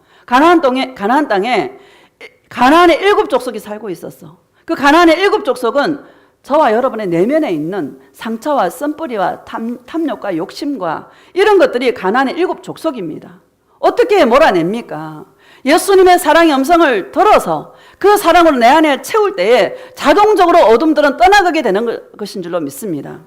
가나안의 7족속이 살고 있었어. 그 가나안의 7족속은 저와 여러분의 내면에 있는 상처와 쓴뿌리와 탐욕과 욕심과 이런 것들이 가난의 7 족속입니다. 어떻게 몰아냅니까? 예수님의 사랑의 음성을 들어서 그 사랑으로 내 안에 채울 때에 자동적으로 어둠들은 떠나가게 되는 것인 줄로 믿습니다.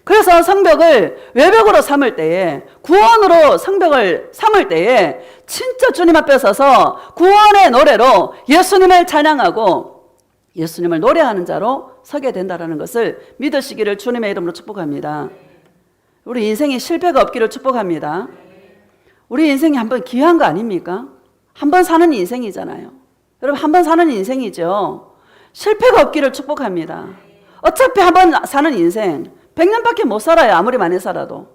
그래서 성벽을 외벽으로 삼을 때에, 구원으로 성벽을 삼을 때에 진짜 주님 앞에 서서 구원의 노래로 예수님을 찬양하고 예수님을 노래하는 자로 서게 된다는 것을 믿으시기를 주님의 이름으로 축복합니다. 우리 인생에 실패가 없기를 축복합니다. 우리 인생이 한번 기회한 거 아닙니까? 한 번 사는 인생이잖아요. 여러분, 한 번 사는 인생이죠. 실패가 없기를 축복합니다. 어차피 한 번 사는 인생 100년밖에 못 살아요. 아무리 많이 살아도.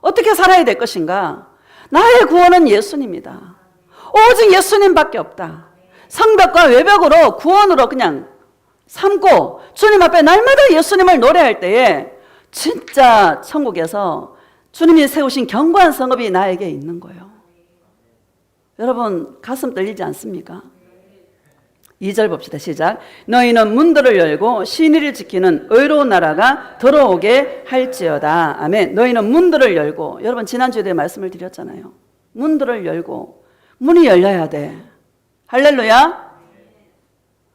어떻게 살아야 될 것인가? 나의 구원은 예수님이다. 오직 예수님밖에 없다. 성벽과 외벽으로 구원으로 그냥 삼고 주님 앞에 날마다 예수님을 노래할 때에 진짜 천국에서 주님이 세우신 견고한 성읍이 나에게 있는 거예요. 여러분, 가슴 떨리지 않습니까? 2절 봅시다. 시작. 너희는 문들을 열고 신의를 지키는 의로운 나라가 들어오게 할지어다. 아멘. 너희는 문들을 열고, 여러분 지난주에 말씀을 드렸잖아요. 문들을 열고, 문이 열려야 돼. 할렐루야.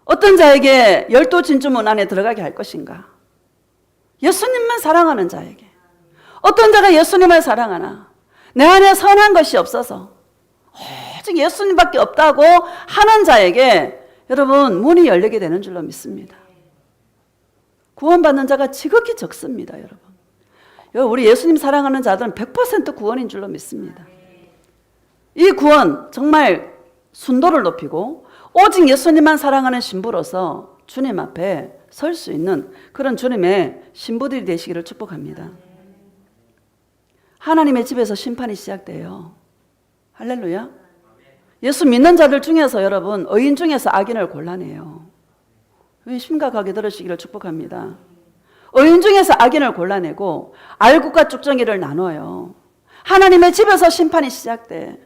어떤 자에게 12진주문 안에 들어가게 할 것인가? 예수님만 사랑하는 자에게. 어떤 자가 예수님을 사랑하나? 내 안에 선한 것이 없어서 오직 예수님밖에 없다고 하는 자에게 여러분 문이 열리게 되는 줄로 믿습니다. 구원받는 자가 지극히 적습니다. 여러분, 우리 예수님 사랑하는 자들은 100% 구원인 줄로 믿습니다. 이 구원 정말 순도를 높이고 오직 예수님만 사랑하는 신부로서 주님 앞에 설 수 있는 그런 주님의 신부들이 되시기를 축복합니다. 하나님의 집에서 심판이 시작돼요. 할렐루야. 예수 믿는 자들 중에서 여러분, 의인 중에서 악인을 골라내요. 심각하게 들으시기를 축복합니다. 의인 중에서 악인을 골라내고 알곡과 쭉정이를 나눠요. 하나님의 집에서 심판이 시작돼.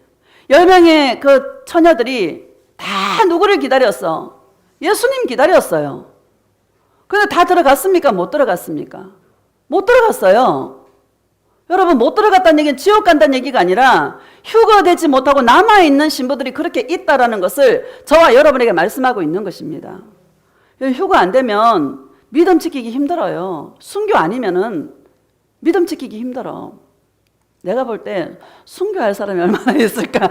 10명의 그 처녀들이 다 누구를 기다렸어? 예수님 기다렸어요. 근데 다 들어갔습니까? 못 들어갔습니까? 못 들어갔어요. 여러분, 못 들어갔다는 얘기는 지옥 간다는 얘기가 아니라 휴거되지 못하고 남아있는 신부들이 그렇게 있다라는 것을 저와 여러분에게 말씀하고 있는 것입니다. 휴거 안 되면 믿음 지키기 힘들어요. 순교 아니면은 믿음 지키기 힘들어. 내가 볼 때 순교할 사람이 얼마나 있을까?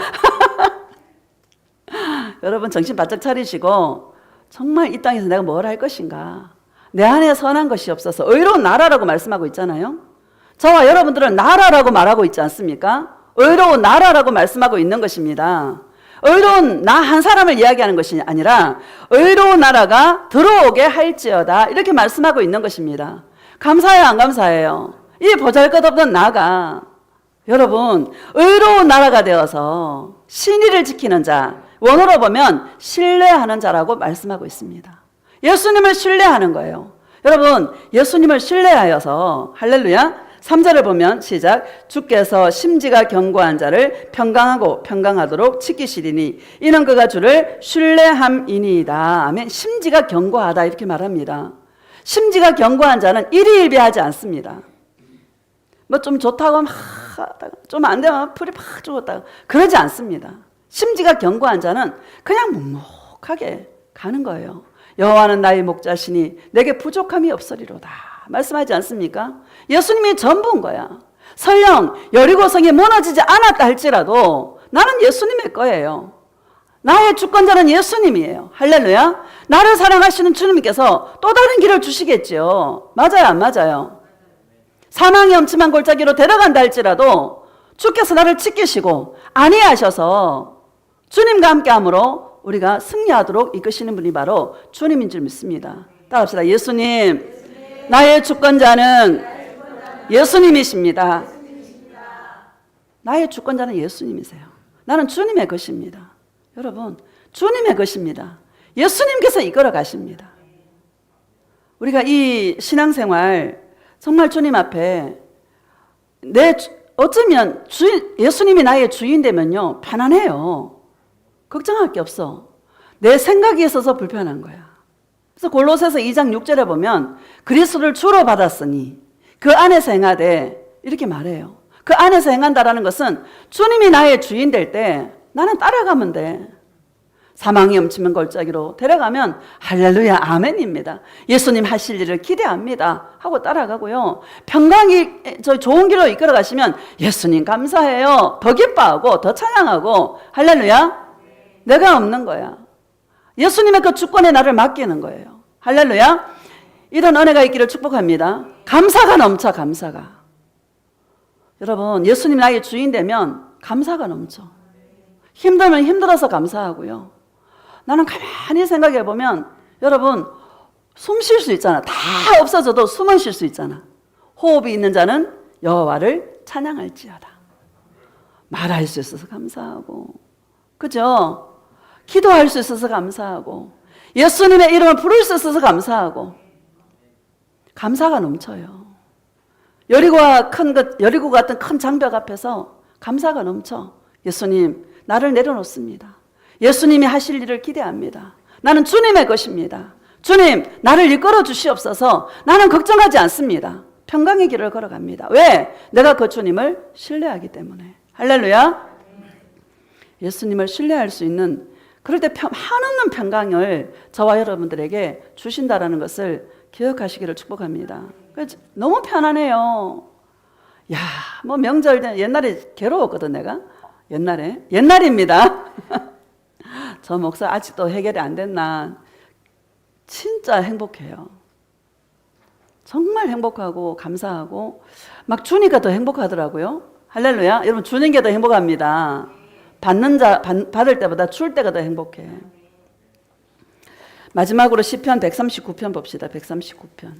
여러분, 정신 바짝 차리시고 정말 이 땅에서 내가 뭘 할 것인가? 내 안에 선한 것이 없어서 의로운 나라라고 말씀하고 있잖아요. 저와 여러분들은 나라라고 말하고 있지 않습니까? 의로운 나라라고 말씀하고 있는 것입니다. 의로운 나 한 사람을 이야기하는 것이 아니라 의로운 나라가 들어오게 할지어다, 이렇게 말씀하고 있는 것입니다. 감사해요, 안 감사해요? 이 보잘것없는 나가 여러분 의로운 나라가 되어서 신의를 지키는 자, 원어로 보면 신뢰하는 자라고 말씀하고 있습니다. 예수님을 신뢰하는 거예요. 여러분, 예수님을 신뢰하여서 할렐루야, 3절을 보면 시작. 주께서 심지가 견고한 자를 평강하고 평강하도록 지키시리니 이는 그가 주를 신뢰함이니이다. 아멘. 심지가 견고하다, 이렇게 말합니다. 심지가 견고한 자는 일희일비하지 않습니다. 뭐 좀 좋다고 막 좀 안 되면 풀이 팍 죽었다가 그러지 않습니다. 심지가 견고한 자는 그냥 묵묵하게 가는 거예요. 여호와는 나의 목자시니 내게 부족함이 없으리로다, 말씀하지 않습니까? 예수님이 전부인 거야. 설령 여리고성이 무너지지 않았다 할지라도 나는 예수님의 거예요. 나의 주권자는 예수님이에요. 할렐루야. 나를 사랑하시는 주님께서 또 다른 길을 주시겠죠. 맞아요, 안 맞아요? 사망의 엄침한 골짜기로 데려간다 할지라도 주께서 나를 지키시고 안위하셔서 주님과 함께함으로 우리가 승리하도록 이끄시는 분이 바로 주님인 줄 믿습니다. 따라합시다. 예수님, 나의 주권자는 예수님이십니다. 나의 주권자는 예수님이세요. 나는 주님의 것입니다. 여러분, 주님의 것입니다. 예수님께서 이끌어 가십니다. 우리가 이 신앙생활 정말 주님 앞에 어쩌면 예수님이 나의 주인 되면요, 편안해요. 걱정할 게 없어. 내 생각이 있어서 불편한 거야. 그래서 골로새서 2장 6절에 보면 그리스도를 주로 받았으니 그 안에서 행하되 이렇게 말해요. 그 안에서 행한다라는 것은 주님이 나의 주인 될 때 나는 따라가면 돼. 사망이 엄치면 골짜기로 데려가면 할렐루야 아멘입니다. 예수님 하실 일을 기대합니다 하고 따라가고요. 평강이 좋은 길로 이끌어 가시면 예수님 감사해요. 더 기뻐하고 더 찬양하고 할렐루야. 내가 없는 거야. 예수님의 그 주권에 나를 맡기는 거예요. 할렐루야. 이런 은혜가 있기를 축복합니다. 감사가 넘쳐. 감사가. 여러분 예수님 나의 주인 되면 감사가 넘쳐. 힘들면 힘들어서 감사하고요. 나는 가만히 생각해 보면 여러분 숨 쉴 수 있잖아. 다 없어져도 숨은 쉴 수 있잖아. 호흡이 있는 자는 여호와를 찬양할지어다. 말할 수 있어서 감사하고, 그죠? 기도할 수 있어서 감사하고, 예수님의 이름을 부를 수 있어서 감사하고, 감사가 넘쳐요. 여리고 같은 큰 장벽 앞에서 감사가 넘쳐. 예수님 나를 내려놓습니다. 예수님이 하실 일을 기대합니다. 나는 주님의 것입니다. 주님 나를 이끌어 주시옵소서. 나는 걱정하지 않습니다. 평강의 길을 걸어갑니다. 왜? 내가 그 주님을 신뢰하기 때문에. 할렐루야. 예수님을 신뢰할 수 있는, 그럴 때 한없는 평강을 저와 여러분들에게 주신다라는 것을 기억하시기를 축복합니다. 너무 편안해요. 야, 뭐 명절 옛날에 괴로웠거든 내가. 옛날입니다. 저 목사 아직도 해결이 안 됐나. 진짜 행복해요. 정말 행복하고 감사하고 막 주니까 더 행복하더라고요. 할렐루야. 여러분 주는 게 더 행복합니다. 받을 때보다 줄 때가 더 행복해. 마지막으로 시편 139편 봅시다. 139편.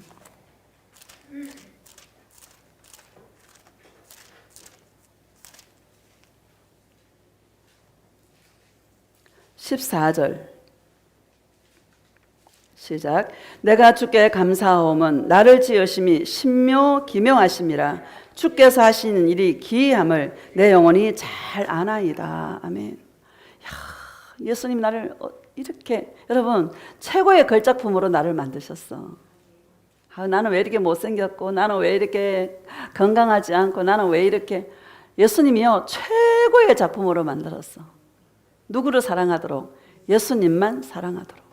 14절 시작. 내가 주께 감사하옴은 나를 지으심이 신묘 기묘하심이라. 주께서 하시는 일이 기이함을 내 영혼이 잘 아나이다. 아멘. 야, 예수님 나를 이렇게, 여러분 최고의 걸작품으로 나를 만드셨어. 나는 왜 이렇게 못생겼고, 나는 왜 이렇게 건강하지 않고, 나는 왜 이렇게. 예수님이요 최고의 작품으로 만들었어. 누구를 사랑하도록? 예수님만 사랑하도록.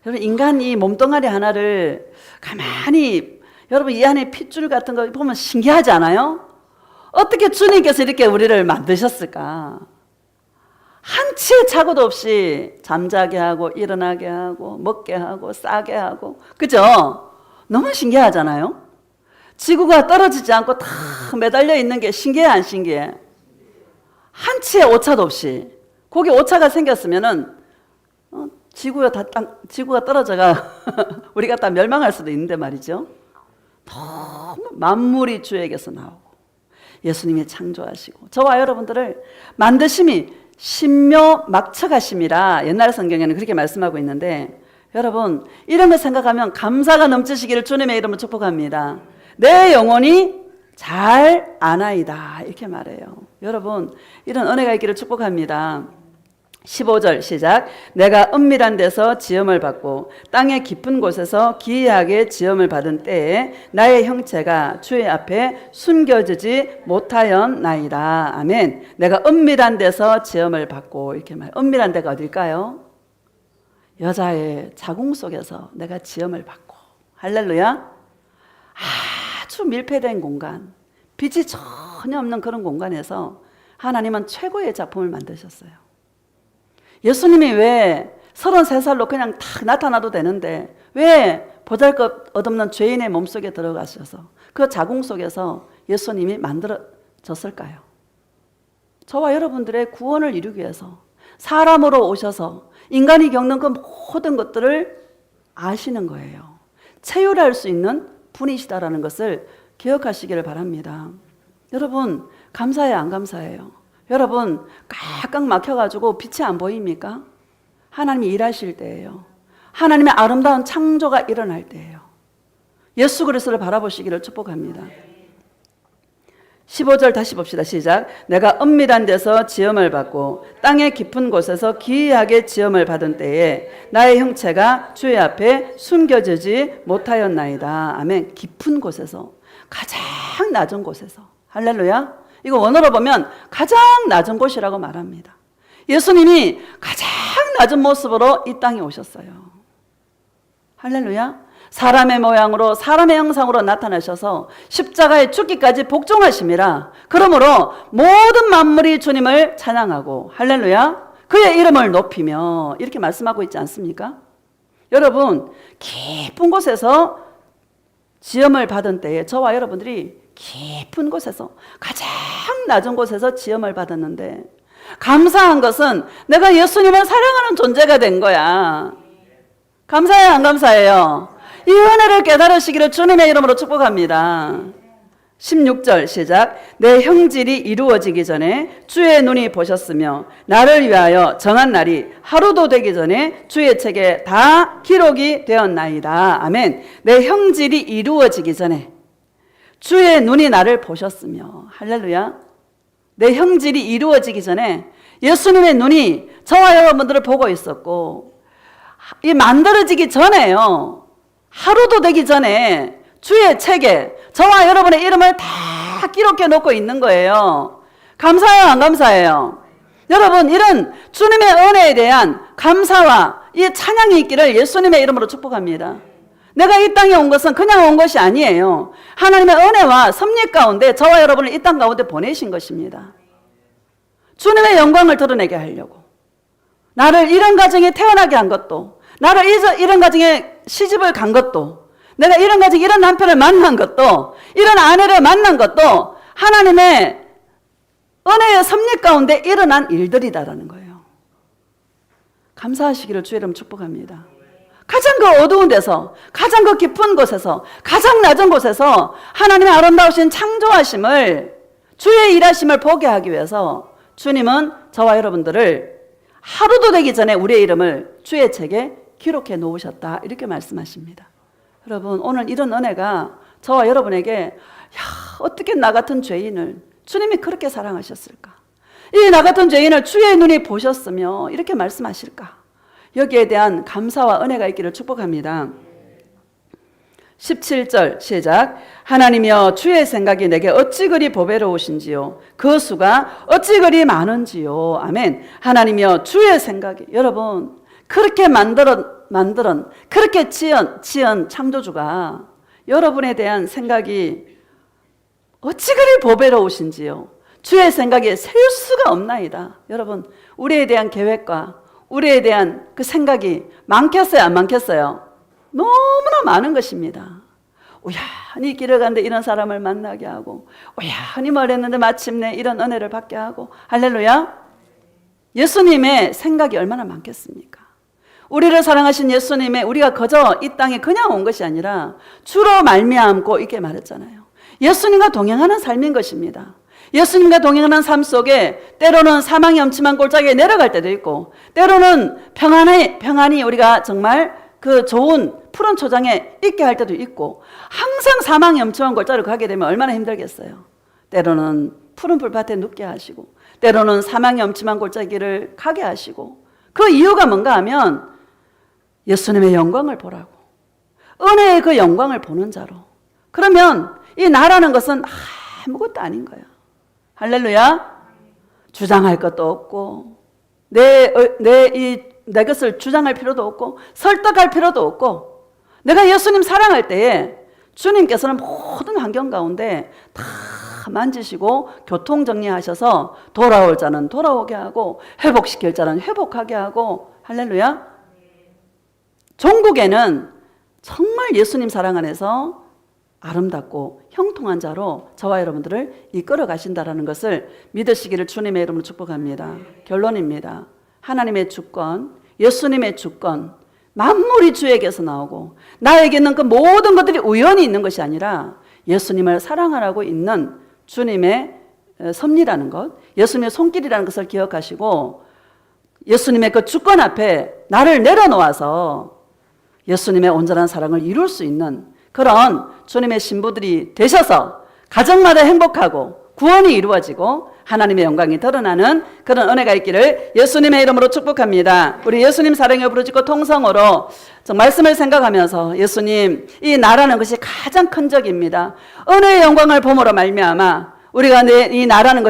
여러분 인간 이 몸뚱아리 하나를 가만히, 여러분 이 안에 핏줄 같은 거 보면 신기하지 않아요? 어떻게 주님께서 이렇게 우리를 만드셨을까? 한 치의 착오도 없이 잠자게 하고 일어나게 하고 먹게 하고 싸게 하고, 그죠? 너무 신기하잖아요? 지구가 떨어지지 않고 다 매달려 있는 게 신기해 안 신기해? 한 치의 오차도 없이. 거기 오차가 생겼으면은 지구가 떨어져가 우리가 다 멸망할 수도 있는데 말이죠. 너무 만물이 주에게서 나오고 예수님이 창조하시고 저와 여러분들을 만드심이 신묘 막척하심이라 옛날 성경에는 그렇게 말씀하고 있는데, 여러분 이런 걸 생각하면 감사가 넘치시기를 주님의 이름으로 축복합니다. 내 영혼이 잘 아나이다 이렇게 말해요. 여러분 이런 은혜가 있기를 축복합니다. 15절 시작. 내가 은밀한 데서 지음을 받고 땅의 깊은 곳에서 기이하게 지음을 받은 때에 나의 형체가 주의 앞에 숨겨지지 못하였나이다. 아멘. 내가 은밀한 데서 지음을 받고 이렇게 말. 은밀한 데가 어딜까요? 여자의 자궁 속에서 내가 지음을 받고. 할렐루야. 아주 밀폐된 공간, 빛이 전혀 없는 그런 공간에서 하나님은 최고의 작품을 만드셨어요. 예수님이 왜 33살로 그냥 탁 나타나도 되는데 왜 보잘것없는 죄인의 몸속에 들어가셔서 그 자궁 속에서 예수님이 만들어졌을까요? 저와 여러분들의 구원을 이루기 위해서 사람으로 오셔서 인간이 겪는 그 모든 것들을 아시는 거예요. 체휼할 수 있는 분이시다라는 것을 기억하시기를 바랍니다. 여러분 감사해요 안 감사해요? 여러분 꽉꽉 막혀가지고 빛이 안 보입니까? 하나님이 일하실 때예요. 하나님의 아름다운 창조가 일어날 때예요. 예수 그리스도를 바라보시기를 축복합니다. 15절 다시 봅시다. 시작. 내가 은밀한 데서 지음을 받고 땅의 깊은 곳에서 기이하게 지음을 받은 때에 나의 형체가 주의 앞에 숨겨지지 못하였나이다. 아멘. 깊은 곳에서, 가장 낮은 곳에서. 할렐루야. 이거 원어로 보면 가장 낮은 곳이라고 말합니다. 예수님이 가장 낮은 모습으로 이 땅에 오셨어요. 할렐루야. 사람의 모양으로, 사람의 형상으로 나타나셔서 십자가에 죽기까지 복종하심이라. 그러므로 모든 만물이 주님을 찬양하고, 할렐루야, 그의 이름을 높이며, 이렇게 말씀하고 있지 않습니까? 여러분, 깊은 곳에서 지음을 받은 때에 저와 여러분들이 깊은 곳에서, 가장 낮은 곳에서 지음을 받았는데, 감사한 것은 내가 예수님을 사랑하는 존재가 된 거야. 감사해요, 안 감사해요? 이 은혜를 깨달으시기를 주님의 이름으로 축복합니다. 16절 시작. 내 형질이 이루어지기 전에 주의 눈이 보셨으며 나를 위하여 정한 날이 하루도 되기 전에 주의 책에 다 기록이 되었나이다. 아멘. 내 형질이 이루어지기 전에 주의 눈이 나를 보셨으며, 할렐루야. 내 형질이 이루어지기 전에 예수님의 눈이 저와 여러분들을 보고 있었고, 이 만들어지기 전에요, 하루도 되기 전에 주의 책에 저와 여러분의 이름을 다 기록해 놓고 있는 거예요. 감사해요, 안 감사해요? 여러분, 이런 주님의 은혜에 대한 감사와 이 찬양이 있기를 예수님의 이름으로 축복합니다. 내가 이 땅에 온 것은 그냥 온 것이 아니에요. 하나님의 은혜와 섭리 가운데 저와 여러분을 이 땅 가운데 보내신 것입니다. 주님의 영광을 드러내게 하려고. 나를 이런 가정에 태어나게 한 것도, 나를 이런 가정에 시집을 간 것도, 내가 이런 가정에 이런 남편을 만난 것도, 이런 아내를 만난 것도 하나님의 은혜의 섭리 가운데 일어난 일들이다라는 거예요. 감사하시기를 주의 이름 축복합니다. 가장 그 어두운 데서, 가장 그 깊은 곳에서, 가장 낮은 곳에서 하나님의 아름다우신 창조하심을, 주의 일하심을 보게 하기 위해서 주님은 저와 여러분들을 하루도 되기 전에 우리의 이름을 주의 책에 기록해 놓으셨다, 이렇게 말씀하십니다. 여러분, 오늘 이런 은혜가 저와 여러분에게, 어떻게 나 같은 죄인을 주님이 그렇게 사랑하셨을까? 이 나 같은 죄인을 주의 눈이 보셨으며 이렇게 말씀하실까? 여기에 대한 감사와 은혜가 있기를 축복합니다. 17절 시작. 하나님이여 주의 생각이 내게 어찌 그리 보배로우신지요, 그 수가 어찌 그리 많은지요. 아멘. 하나님이여 주의 생각이, 여러분, 그렇게 만들은 그렇게 지은 창조주가 여러분에 대한 생각이 어찌 그리 보배로우신지요, 주의 생각이 셀 수가 없나이다. 여러분, 우리에 대한 계획과 우리에 대한 그 생각이 많겠어요, 안 많겠어요? 너무나 많은 것입니다. 우연히 길을 가는데 이런 사람을 만나게 하고, 우연히 뭘 했는데 마침내 이런 은혜를 받게 하고, 할렐루야. 예수님의 생각이 얼마나 많겠습니까? 우리를 사랑하신 예수님의, 우리가 그저 이 땅에 그냥 온 것이 아니라 주로 말미암고, 이렇게 말했잖아요. 예수님과 동행하는 삶인 것입니다. 예수님과 동행하는 삶 속에 때로는 사망의 엄침한 골짜기에 내려갈 때도 있고, 때로는 평안히 우리가 정말 그 좋은 푸른 초장에 있게 할 때도 있고, 항상 사망의 엄침한 골짜기로 가게 되면 얼마나 힘들겠어요. 때로는 푸른 풀밭에 눕게 하시고, 때로는 사망의 엄침한 골짜기를 가게 하시고, 그 이유가 뭔가 하면 예수님의 영광을 보라고, 은혜의 그 영광을 보는 자로. 그러면 이 나라는 것은 아무것도 아닌 거야. 할렐루야. 주장할 것도 없고, 내 것을 주장할 필요도 없고, 설득할 필요도 없고, 내가 예수님 사랑할 때에 주님께서는 모든 환경 가운데 다 만지시고 교통 정리하셔서 돌아올 자는 돌아오게 하고, 회복시킬 자는 회복하게 하고, 할렐루야. 종국에는 정말 예수님 사랑 안에서 아름답고 형통한 자로 저와 여러분들을 이끌어 가신다라는 것을 믿으시기를 주님의 이름으로 축복합니다. 결론입니다. 하나님의 주권, 예수님의 주권, 만물이 주에게서 나오고, 나에게는 그 모든 것들이 우연히 있는 것이 아니라 예수님을 사랑하라고 있는 주님의 섭리라는 것, 예수님의 손길이라는 것을 기억하시고, 예수님의 그 주권 앞에 나를 내려놓아서 예수님의 온전한 사랑을 이룰 수 있는 그런 주님의 신부들이 되셔서 가정마다 행복하고 구원이 이루어지고 하나님의 영광이 드러나는 그런 은혜가 있기를 예수님의 이름으로 축복합니다. 우리 예수님 사랑에 부르짖고 통성으로 말씀을 생각하면서 예수님, 이 나라는 것이 가장 큰 적입니다. 은혜의 영광을 봄으로 말미암아 우리가 이 나라는